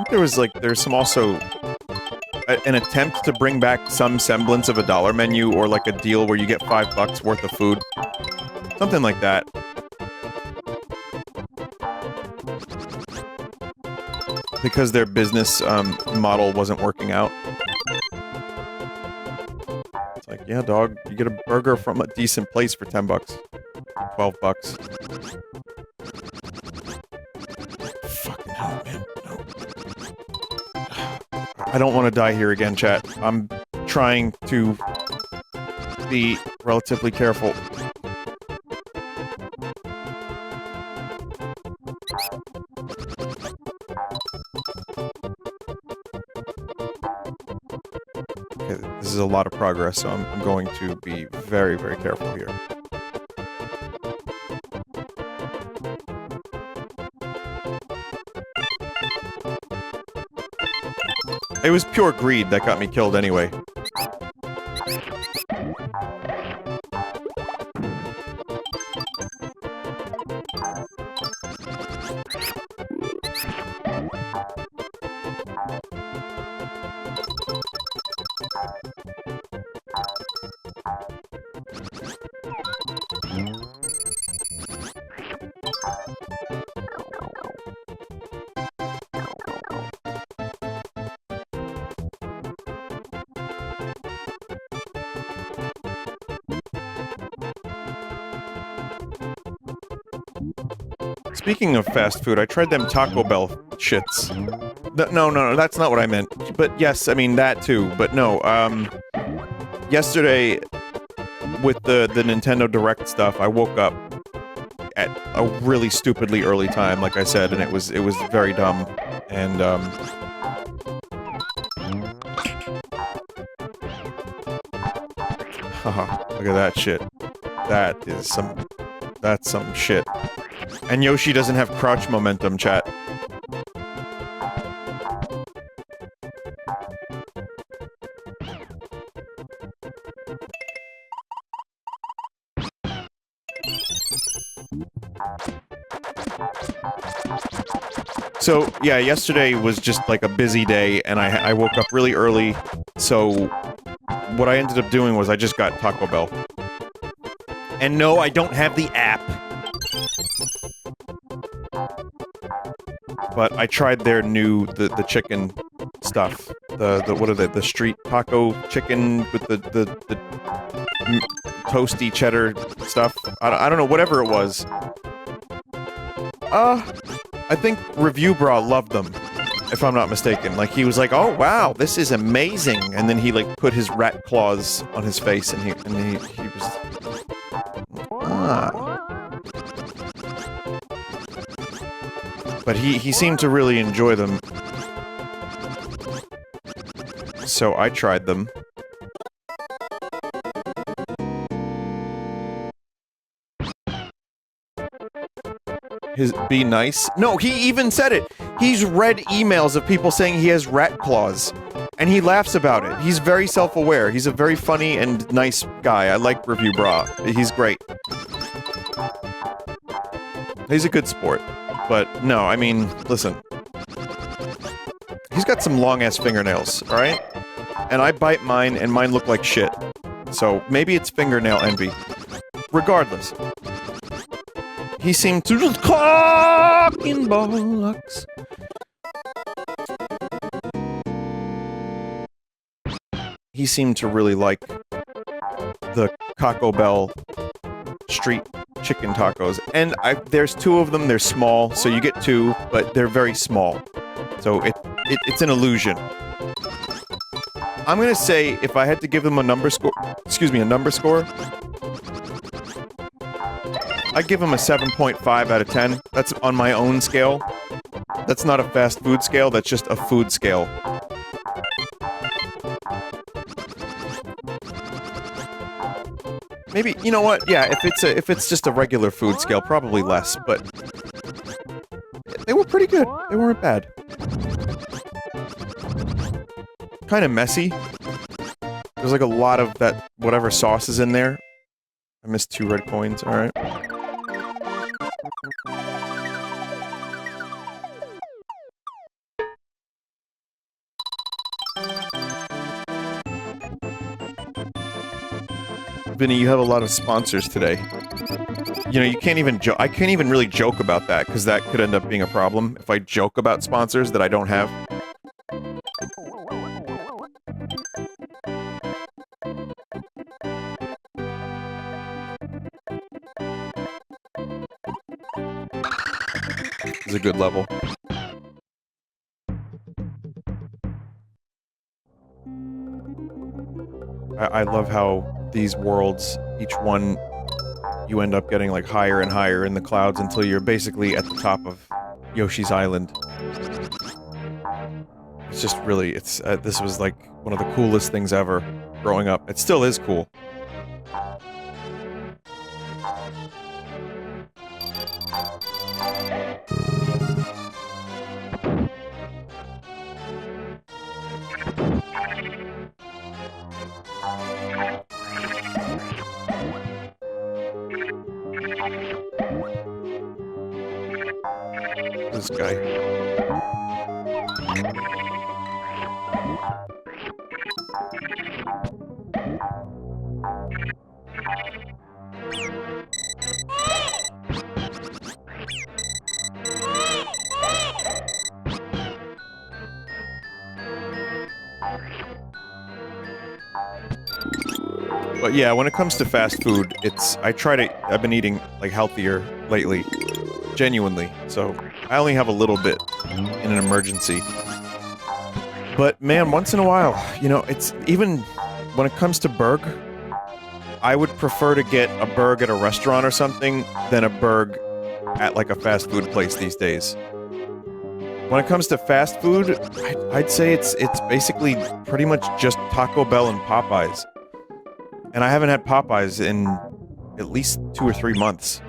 I think there's some also... an attempt to bring back some semblance of a dollar menu, or like a deal where you get $5 worth of food. Something like that. Because their business model wasn't working out. It's like, yeah, dog, you get a burger from a decent place for $10. $12. Fucking hell, man. No. I don't want to die here again, chat. I'm trying to be relatively careful. This is a lot of progress, so I'm going to be very, very careful here. It was pure greed that got me killed anyway. Speaking of fast food, I tried them Taco Bell shits. No, that's not what I meant. But yes, I mean that too. But no, yesterday with the Nintendo Direct stuff, I woke up at a really stupidly early time, like I said, and it was very dumb. And haha, look at that shit. That's some shit. And Yoshi doesn't have crouch momentum, chat. So, yeah, yesterday was just like a busy day, and I woke up really early, so what I ended up doing was I just got Taco Bell. And no, I don't have the app. But I tried their new, the chicken stuff. What are they? The street taco chicken with the toasty cheddar stuff. I don't know, whatever it was. I think Review Bra loved them, if I'm not mistaken. Like, he was like, "Oh wow, this is amazing," and then he like put his rat claws on his face, and he was But he seemed to really enjoy them. So I tried them. Be nice? No, he even said it! He's read emails of people saying he has rat claws. And he laughs about it. He's very self-aware. He's a very funny and nice guy. I like Review Bra. He's great. He's a good sport. But, no, I mean, listen. He's got some long-ass fingernails, alright? And I bite mine, and mine look like shit. So, maybe it's fingernail envy. Regardless. He seemed to just cock in bollocks. He seemed to really like the Taco Bell street chicken tacos. And there's two of them, they're small, so you get two, but they're very small. So it's an illusion. I'm gonna say, if I had to give them a number score, I'd give them a 7.5 out of 10. That's on my own scale. That's not a fast food scale, that's just a food scale. Maybe, you know what, yeah, if it's just a regular food scale, probably less, but... They were pretty good. They weren't bad. Kinda messy. There's like a lot of that, whatever sauce is in there. I missed 2 red coins, alright. Vinny, you have a lot of sponsors today. You know, you can't even I can't even really joke about that, because that could end up being a problem if I joke about sponsors that I don't have. This is a good level. I love how these worlds, each one, you end up getting like higher and higher in the clouds until you're basically at the top of Yoshi's Island. It's just really, this was like one of the coolest things ever growing up. It still is cool. This guy. But yeah, when it comes to fast food, I've been eating, like, healthier lately. Genuinely. So, I only have a little bit in an emergency. But, man, once in a while, you know, it's, even when it comes to burg, I would prefer to get a burg at a restaurant or something than a burg at, like, a fast food place these days. When it comes to fast food, I'd say it's basically pretty much just Taco Bell and Popeyes. And I haven't had Popeyes in at least 2 or 3 months.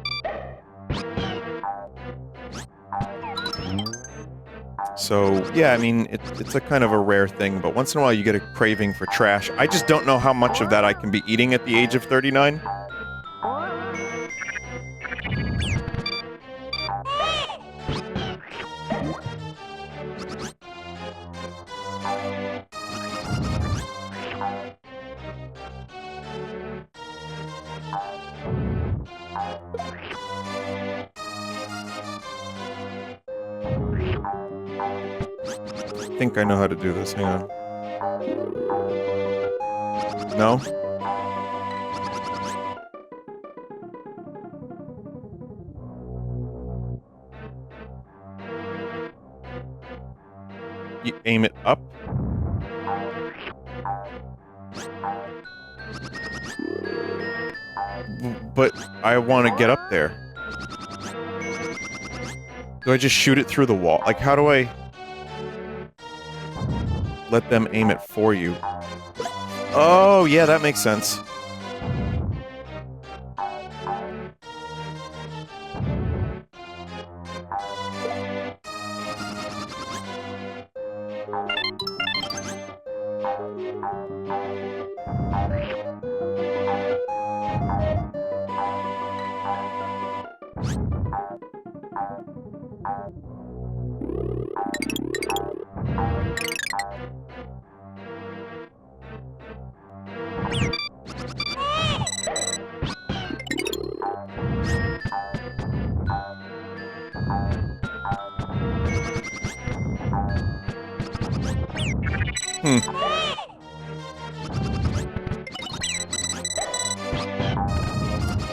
So, yeah, I mean, it's a kind of a rare thing, but once in a while you get a craving for trash. I just don't know how much of that I can be eating at the age of 39. I think I know how to do this, hang on. No? You aim it up? But I want to get up there. Do I just shoot it through the wall? Like, how do I... let them aim it for you. Oh, yeah, that makes sense.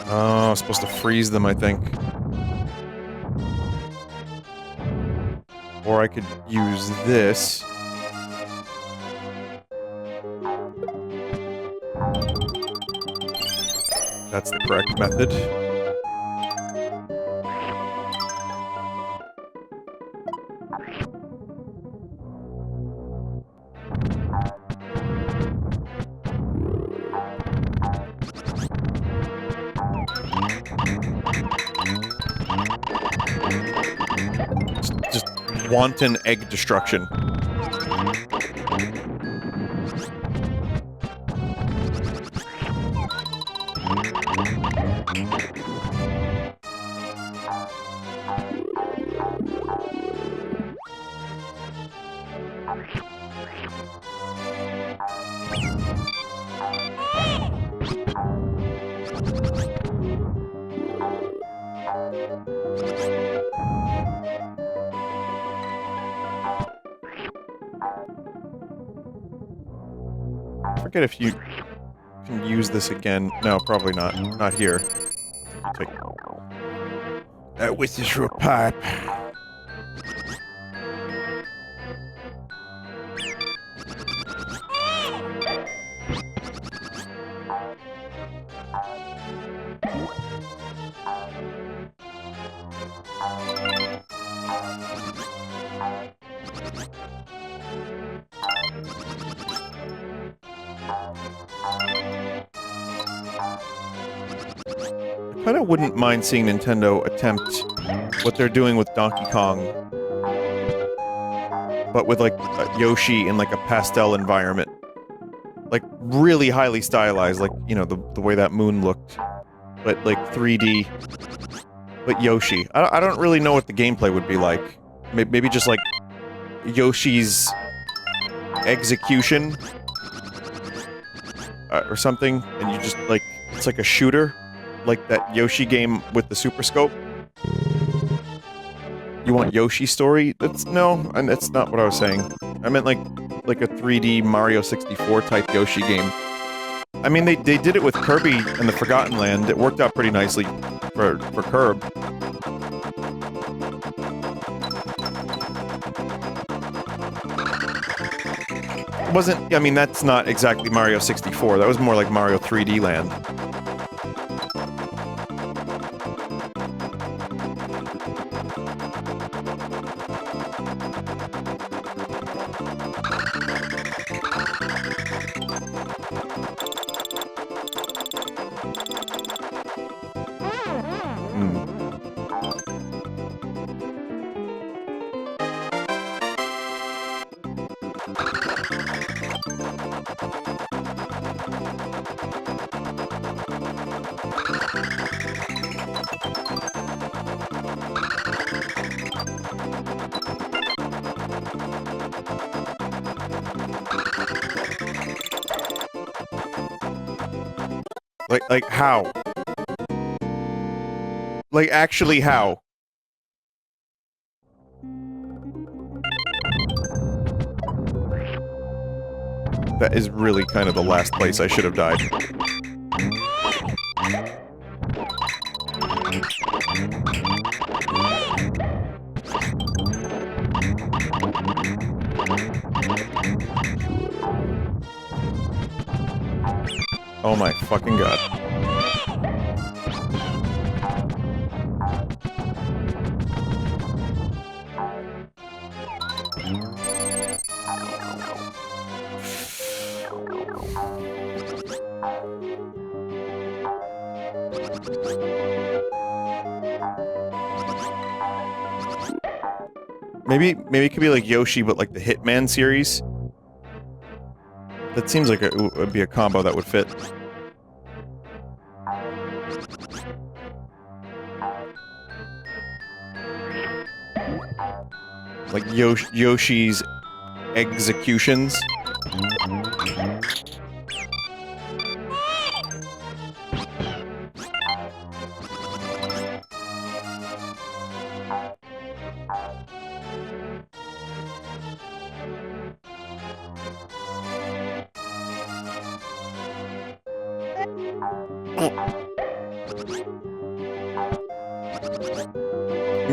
Oh, I'm supposed to freeze them, I think. Or I could use this. That's the correct method. Just wanton egg destruction. Forget if you can use this again. No, probably not. Not here. Take that whistles through a pipe. I kinda wouldn't mind seeing Nintendo attempt what they're doing with Donkey Kong, but with, like, Yoshi in, like, a pastel environment. Like, really highly stylized, like, you know, the way that moon looked. But, like, 3D. But Yoshi. I don't really know what the gameplay would be like. Maybe just, like, Yoshi's execution? Or something, and you just, like, it's like a shooter. Like that Yoshi game with the Super Scope? You want Yoshi story? No, and that's not what I was saying. I meant like a 3D Mario 64 type Yoshi game. I mean, they did it with Kirby and the Forgotten Land. It worked out pretty nicely for Kirb. It wasn't, I mean, that's not exactly Mario 64. That was more like Mario 3D Land. Like how? Like, actually how? That is really kind of the last place I should have died. Oh my fucking god. Maybe it could be like Yoshi, but like the Hitman series. That seems like it would be a combo that would fit. Like Yoshi's executions.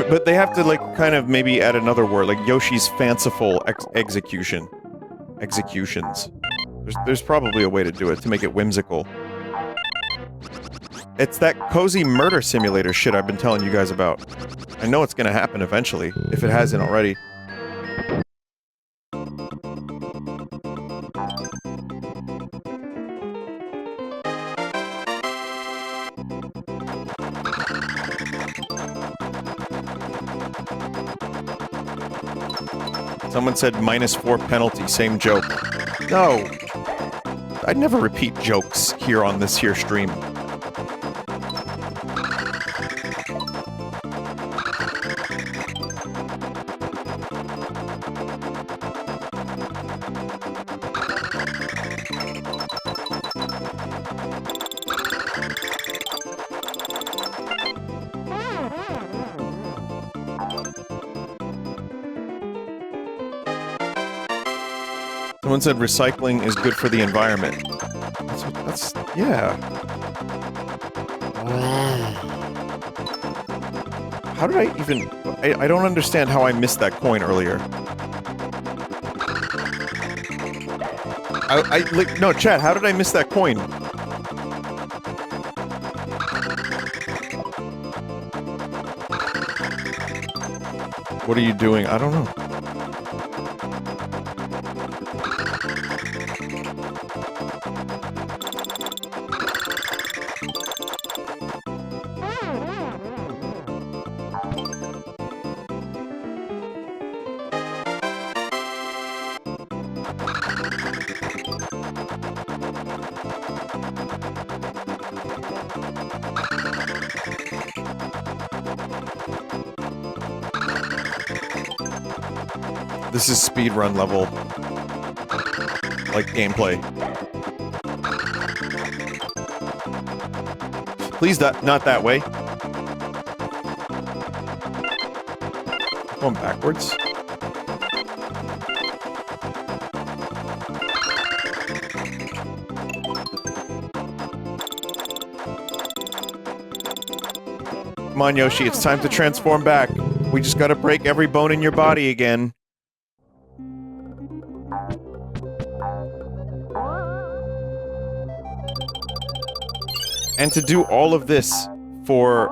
But they have to, like, kind of maybe add another word, like Yoshi's fanciful executions. There's probably a way to do it, to make it whimsical. It's that cozy murder simulator shit I've been telling you guys about. I know it's gonna happen eventually, if it hasn't already. Someone said -4 penalty, same joke. No! I'd never repeat jokes here on this here stream. Someone said recycling is good for the environment. That's yeah. How did I even... I don't understand how I missed that coin earlier. Like, no, chat, how did I miss that coin? What are you doing? I don't know. This is speedrun level, like, gameplay. Please not that way. Going backwards. Come on, Yoshi, it's time to transform back. We just gotta break every bone in your body again. And to do all of this for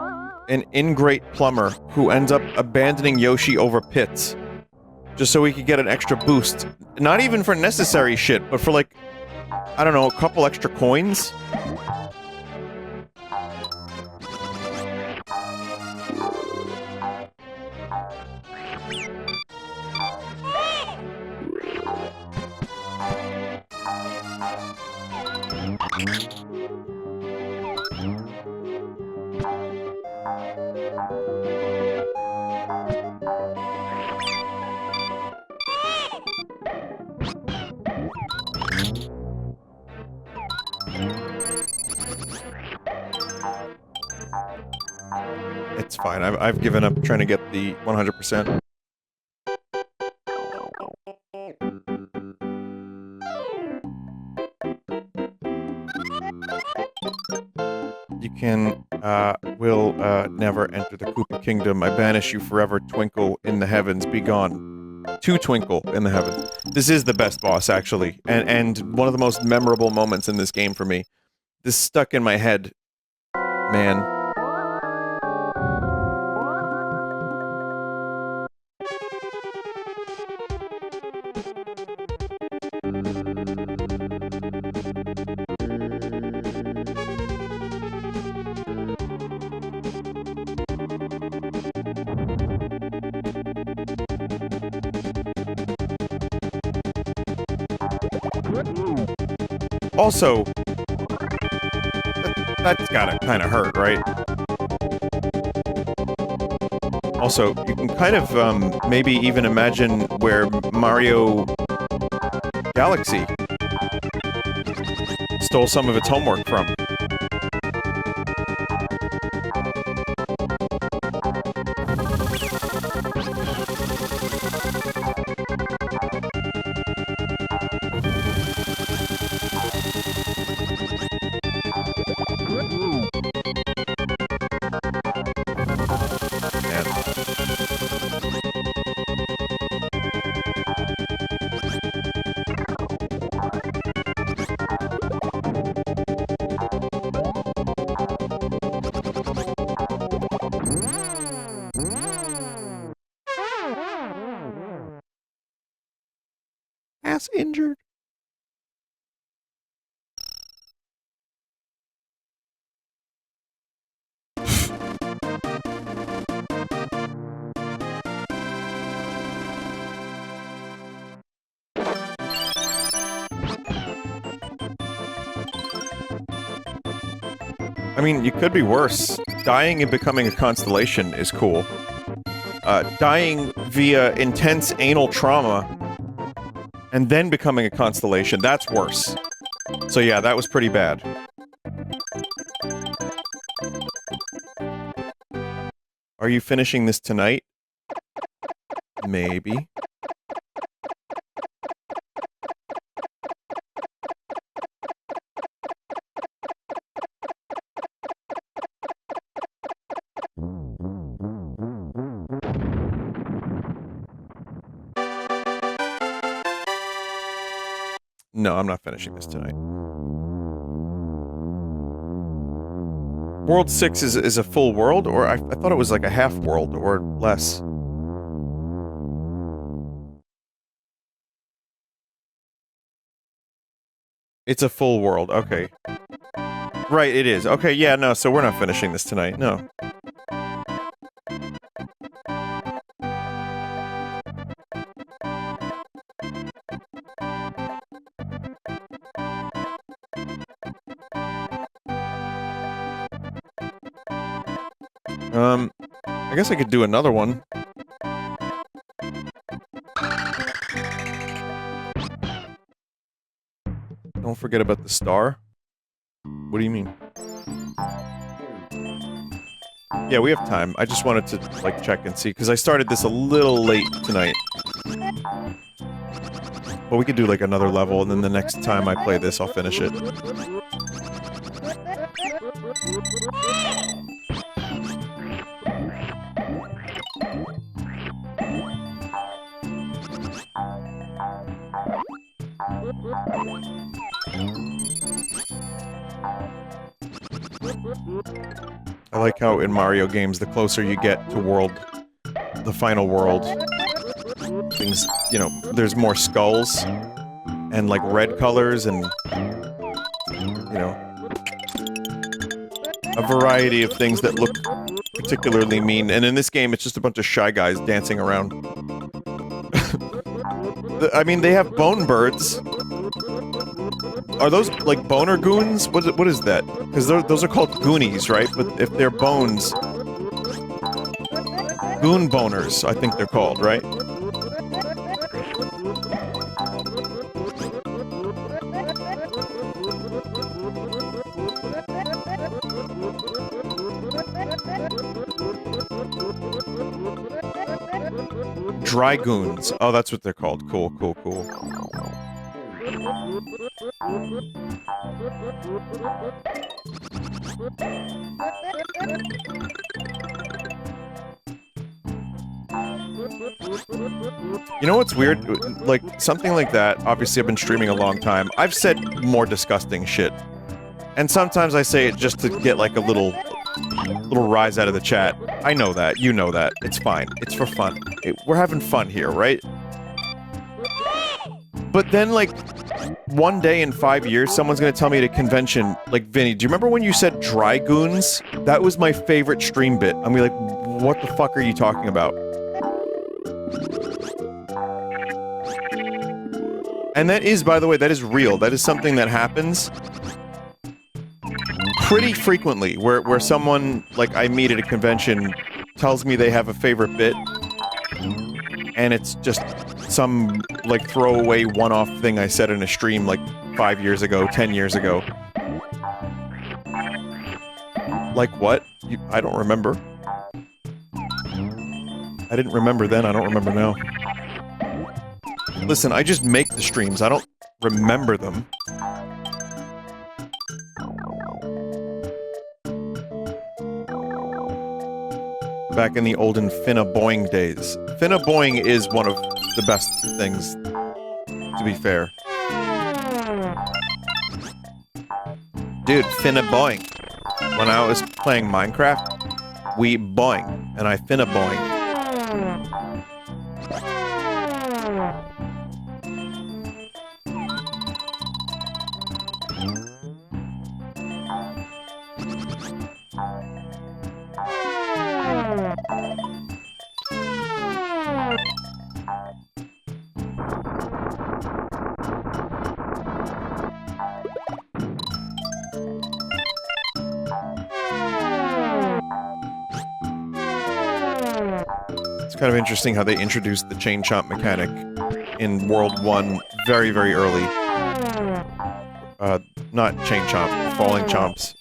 an ingrate plumber who ends up abandoning Yoshi over pits. Just so he could get an extra boost. Not even for necessary shit, but for, like, I don't know, a couple extra coins? It's fine. I've given up trying to get the 100%. You can, will, never enter the Koopa Kingdom. I banish you forever, Twinkle in the heavens, be gone. To Twinkle in the heavens. This is the best boss, actually, and one of the most memorable moments in this game for me. This stuck in my head. Man. Also, that's gotta kind of hurt, right? Also, you can kind of, maybe even imagine where Mario Galaxy stole some of its homework from. Ass injured. I mean, you could be worse. Dying and becoming a constellation is cool. Dying via intense anal trauma and then becoming a constellation, that's worse. So yeah, that was pretty bad. Are you finishing this tonight? Maybe. No, I'm not finishing this tonight. World 6 is a full world, or I thought it was like a half world, or less. It's a full world, okay. Right, it is. Okay, yeah, no, so we're not finishing this tonight, no. I guess I could do another one. Don't forget about the star. What do you mean? Yeah, we have time. I just wanted to, like, check and see, because I started this a little late tonight. But we could do, like, another level, and then the next time I play this, I'll finish it. I like how in Mario games, the closer you get to the final world, things, you know, there's more skulls, and like red colors, and, you know, a variety of things that look particularly mean, and in this game, it's just a bunch of shy guys dancing around. I mean, they have bone birds. Are those, like, boner goons? What is that? Because those are called goonies, right? But if they're bones... Goon boners, I think they're called, right? Dry goons. Oh, that's what they're called. Cool, cool, cool. You know what's weird? Like, something like that, obviously I've been streaming a long time. I've said more disgusting shit. And sometimes I say it just to get, like, a little rise out of the chat. I know that. You know that. It's fine. It's for fun. We're having fun here, right? But then, like, one day in 5 years, someone's gonna tell me at a convention, like, Vinny, do you remember when you said dry goons? That was my favorite stream bit. I'm gonna be like, what the fuck are you talking about? And that is, by the way, that is real. That is something that happens pretty frequently, where someone, like, I meet at a convention tells me they have a favorite bit, and it's just some, like, throwaway one-off thing I said in a stream, like, 5 years ago, 10 years ago. Like what? I don't remember. I didn't remember then, I don't remember now. Listen, I just make the streams, I don't remember them. Back in the olden Finna Boing days. Finna Boing is one of the best things, to be fair. Dude, Finna Boing. When I was playing Minecraft, we boing, and I finna boing. Kind of interesting how they introduced the chain chomp mechanic in World 1 very, very early. Not chain chomp, falling chomps.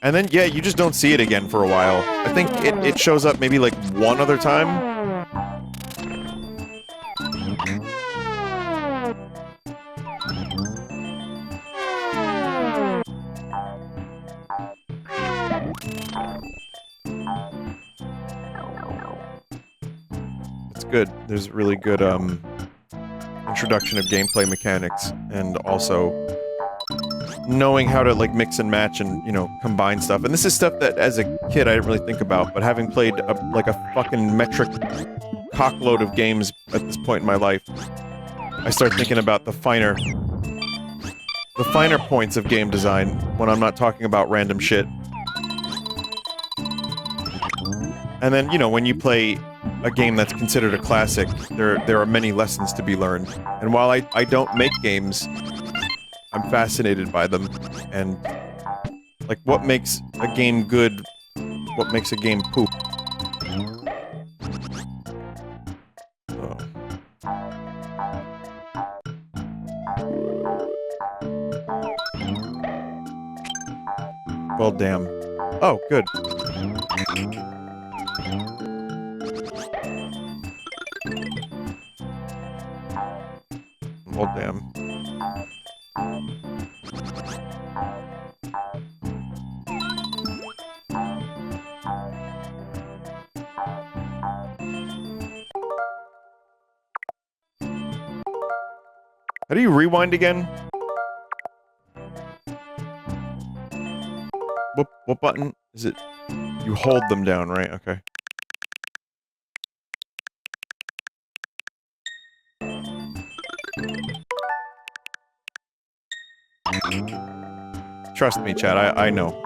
And then, yeah, you just don't see it again for a while. I think it shows up maybe like one other time. Good. There's really good introduction of gameplay mechanics, and also knowing how to, like, mix and match and, you know, combine stuff. And this is stuff that as a kid I didn't really think about, but having played like a fucking metric cockload of games at this point in my life, I start thinking about the finer points of game design when I'm not talking about random shit. And then, you know, when you play a game that's considered a classic, there are many lessons to be learned. And while I don't make games, I'm fascinated by them. And, like, what makes a game good? What makes a game poop? Oh. Well, damn. Oh, good. Well, damn. How do you rewind again? What button? Is it? You hold them down, right? Okay. Trust me, Chad, I know.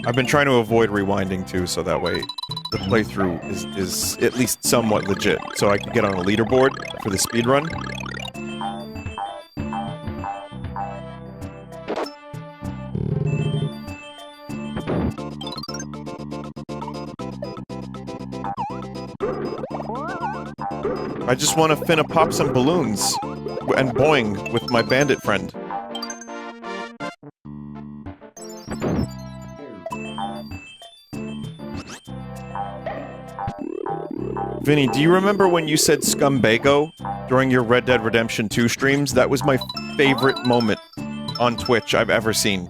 I've been trying to avoid rewinding too, so that way the playthrough is at least somewhat legit, so I can get on a leaderboard for the speedrun. I just want to finna pop some balloons and boing with my bandit friend. Vinny, do you remember when you said scumbago during your Red Dead Redemption 2 streams? That was my favorite moment on Twitch I've ever seen.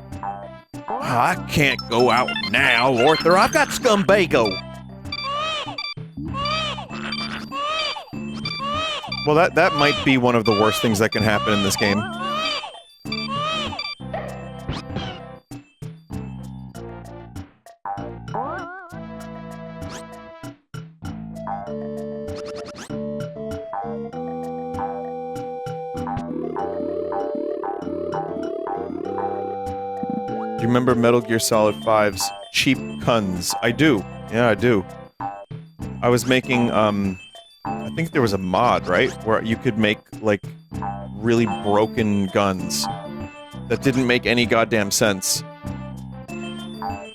I can't go out now, Arthur. I've got scumbago. Well, that might be one of the worst things that can happen in this game. you remember Metal Gear Solid 5's cheap guns? I do. Yeah, I do. I was making, I think there was a mod, right? Where you could make, like, really broken guns that didn't make any goddamn sense.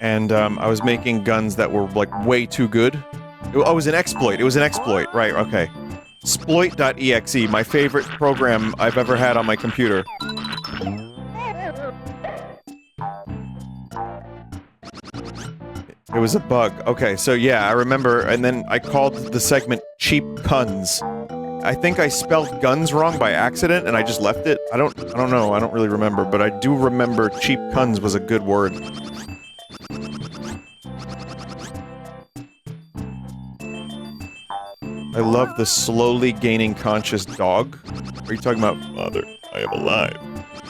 And, I was making guns that were, like, way too good. Oh, it was an exploit. It was an exploit. Right, okay. Sploit.exe, my favorite program I've ever had on my computer. It was a bug. Okay, so yeah, I remember, and then I called the segment Cheap Guns. I think I spelled guns wrong by accident, and I just left it. I don't know, I don't really remember, but I do remember cheap guns was a good word. I love the slowly gaining conscious dog. Are you talking about, Mother, I am alive.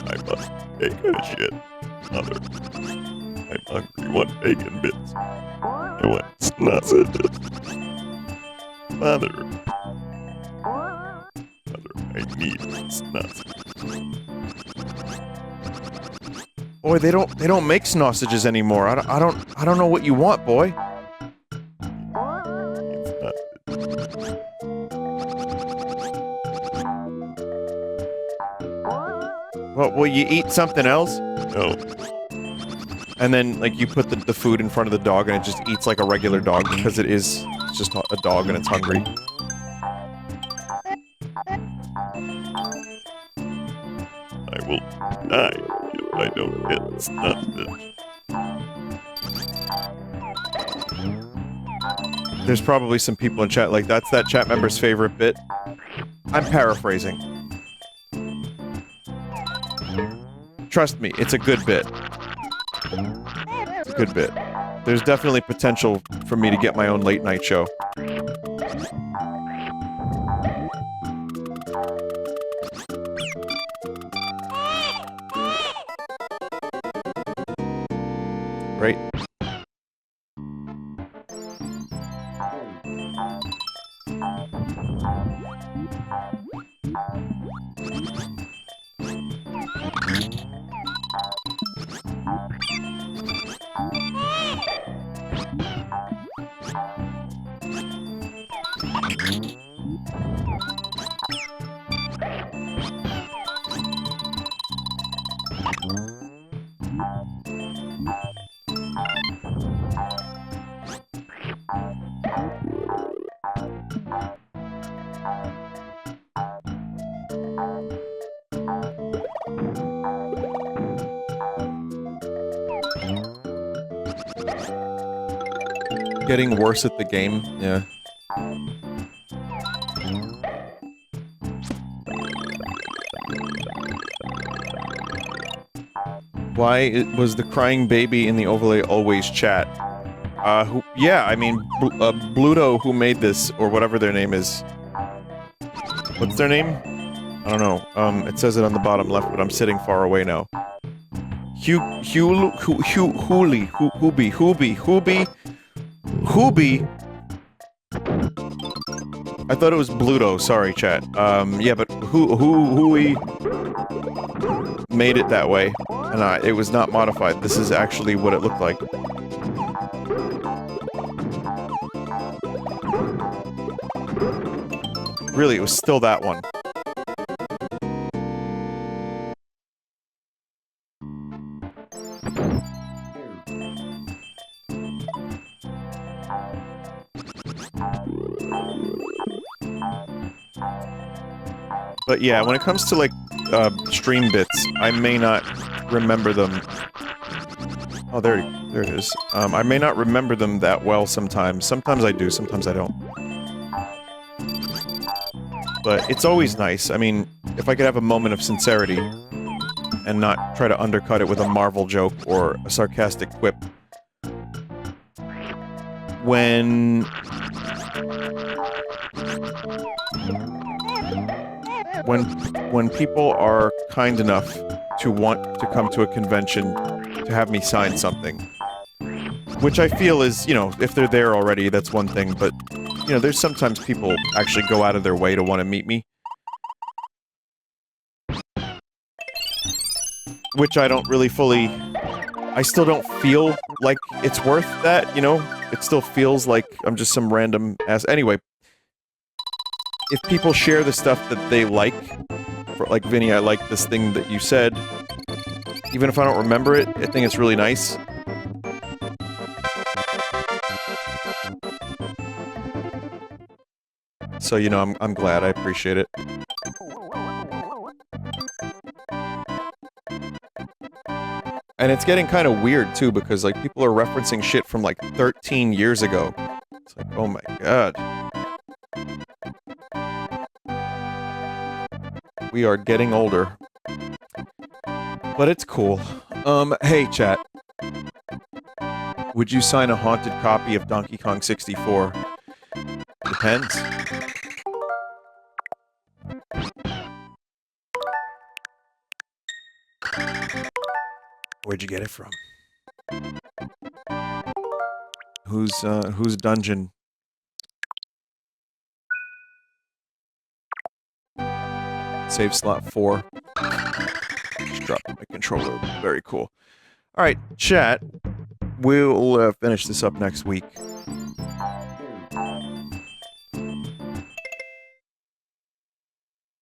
I must take a shit. Mother, I'm hungry. Want bacon bits. I want sausages. Mother. Mother, I need sausages. Boy, they don't make sausages anymore. I don't know what you want, boy. What, will you eat something else? No. And then, like, you put the food in front of the dog and it just eats like a regular dog because it's just a dog and it's hungry. I will die if I don't get sausage. There's probably some people in chat like, that's that chat member's favorite bit. I'm paraphrasing. Trust me, it's a good bit. It's a good bit. There's definitely potential for me to get my own late night show. Right? Getting worse at the game, yeah. Why was the crying baby in the overlay always chat? Yeah, I mean, Bluto, who made this, or whatever their name is. What's their name? I don't know. It says it on the bottom left, but I'm sitting far away now. Hooby. I thought it was Bluto, sorry chat. Yeah, but Hooey made it that way, and it was not modified. This is actually what it looked like. Really, it was still that one. But yeah, when it comes to, like, stream bits, I may not remember them. Oh, there it is. I may not remember them that well sometimes. Sometimes I do, sometimes I don't. But it's always nice. I mean, if I could have a moment of sincerity and not try to undercut it with a Marvel joke or a sarcastic quip. When people are kind enough to want to come to a convention to have me sign something, which I feel is, you know, if they're there already, that's one thing, but, you know, there's sometimes people actually go out of their way to want to meet me. Which I don't really fully I still don't feel like it's worth that, you know? It still feels like I'm just some random ass. Anyway, if people share the stuff that they like, like Vinny, I like this thing that you said. Even if I don't remember it, I think it's really nice. So, you know, I'm glad. I appreciate it. And it's getting kind of weird, too, because, like, people are referencing shit from, like, 13 years ago. It's like, oh my god. We are getting older. But it's cool. Hey, chat. Would you sign a haunted copy of Donkey Kong 64? Depends. Where'd you get it from? Whose dungeon? Save slot 4. Just dropped my controller. Very cool. Alright, chat. We'll finish this up next week.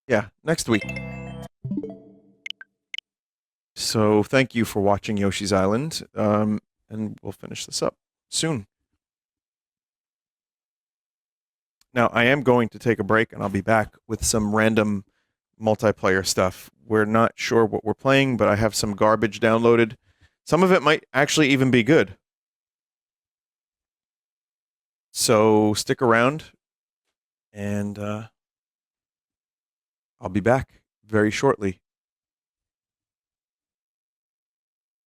Yeah, next week. So, thank you for watching Yoshi's Island, and we'll finish this up soon. Now, I am going to take a break, and I'll be back with some random multiplayer stuff. We're not sure what we're playing, but I have some garbage downloaded. Some of it might actually even be good. So, stick around, and I'll be back very shortly.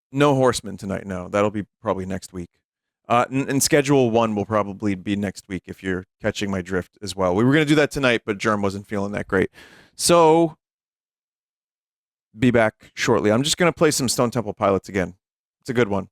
No Horseman tonight, no. That'll be probably next week. And Schedule 1 will probably be next week if you're catching my drift as well. We were going to do that tonight, but Germ wasn't feeling that great. So, be back shortly. I'm just going to play some Stone Temple Pilots again. It's a good one.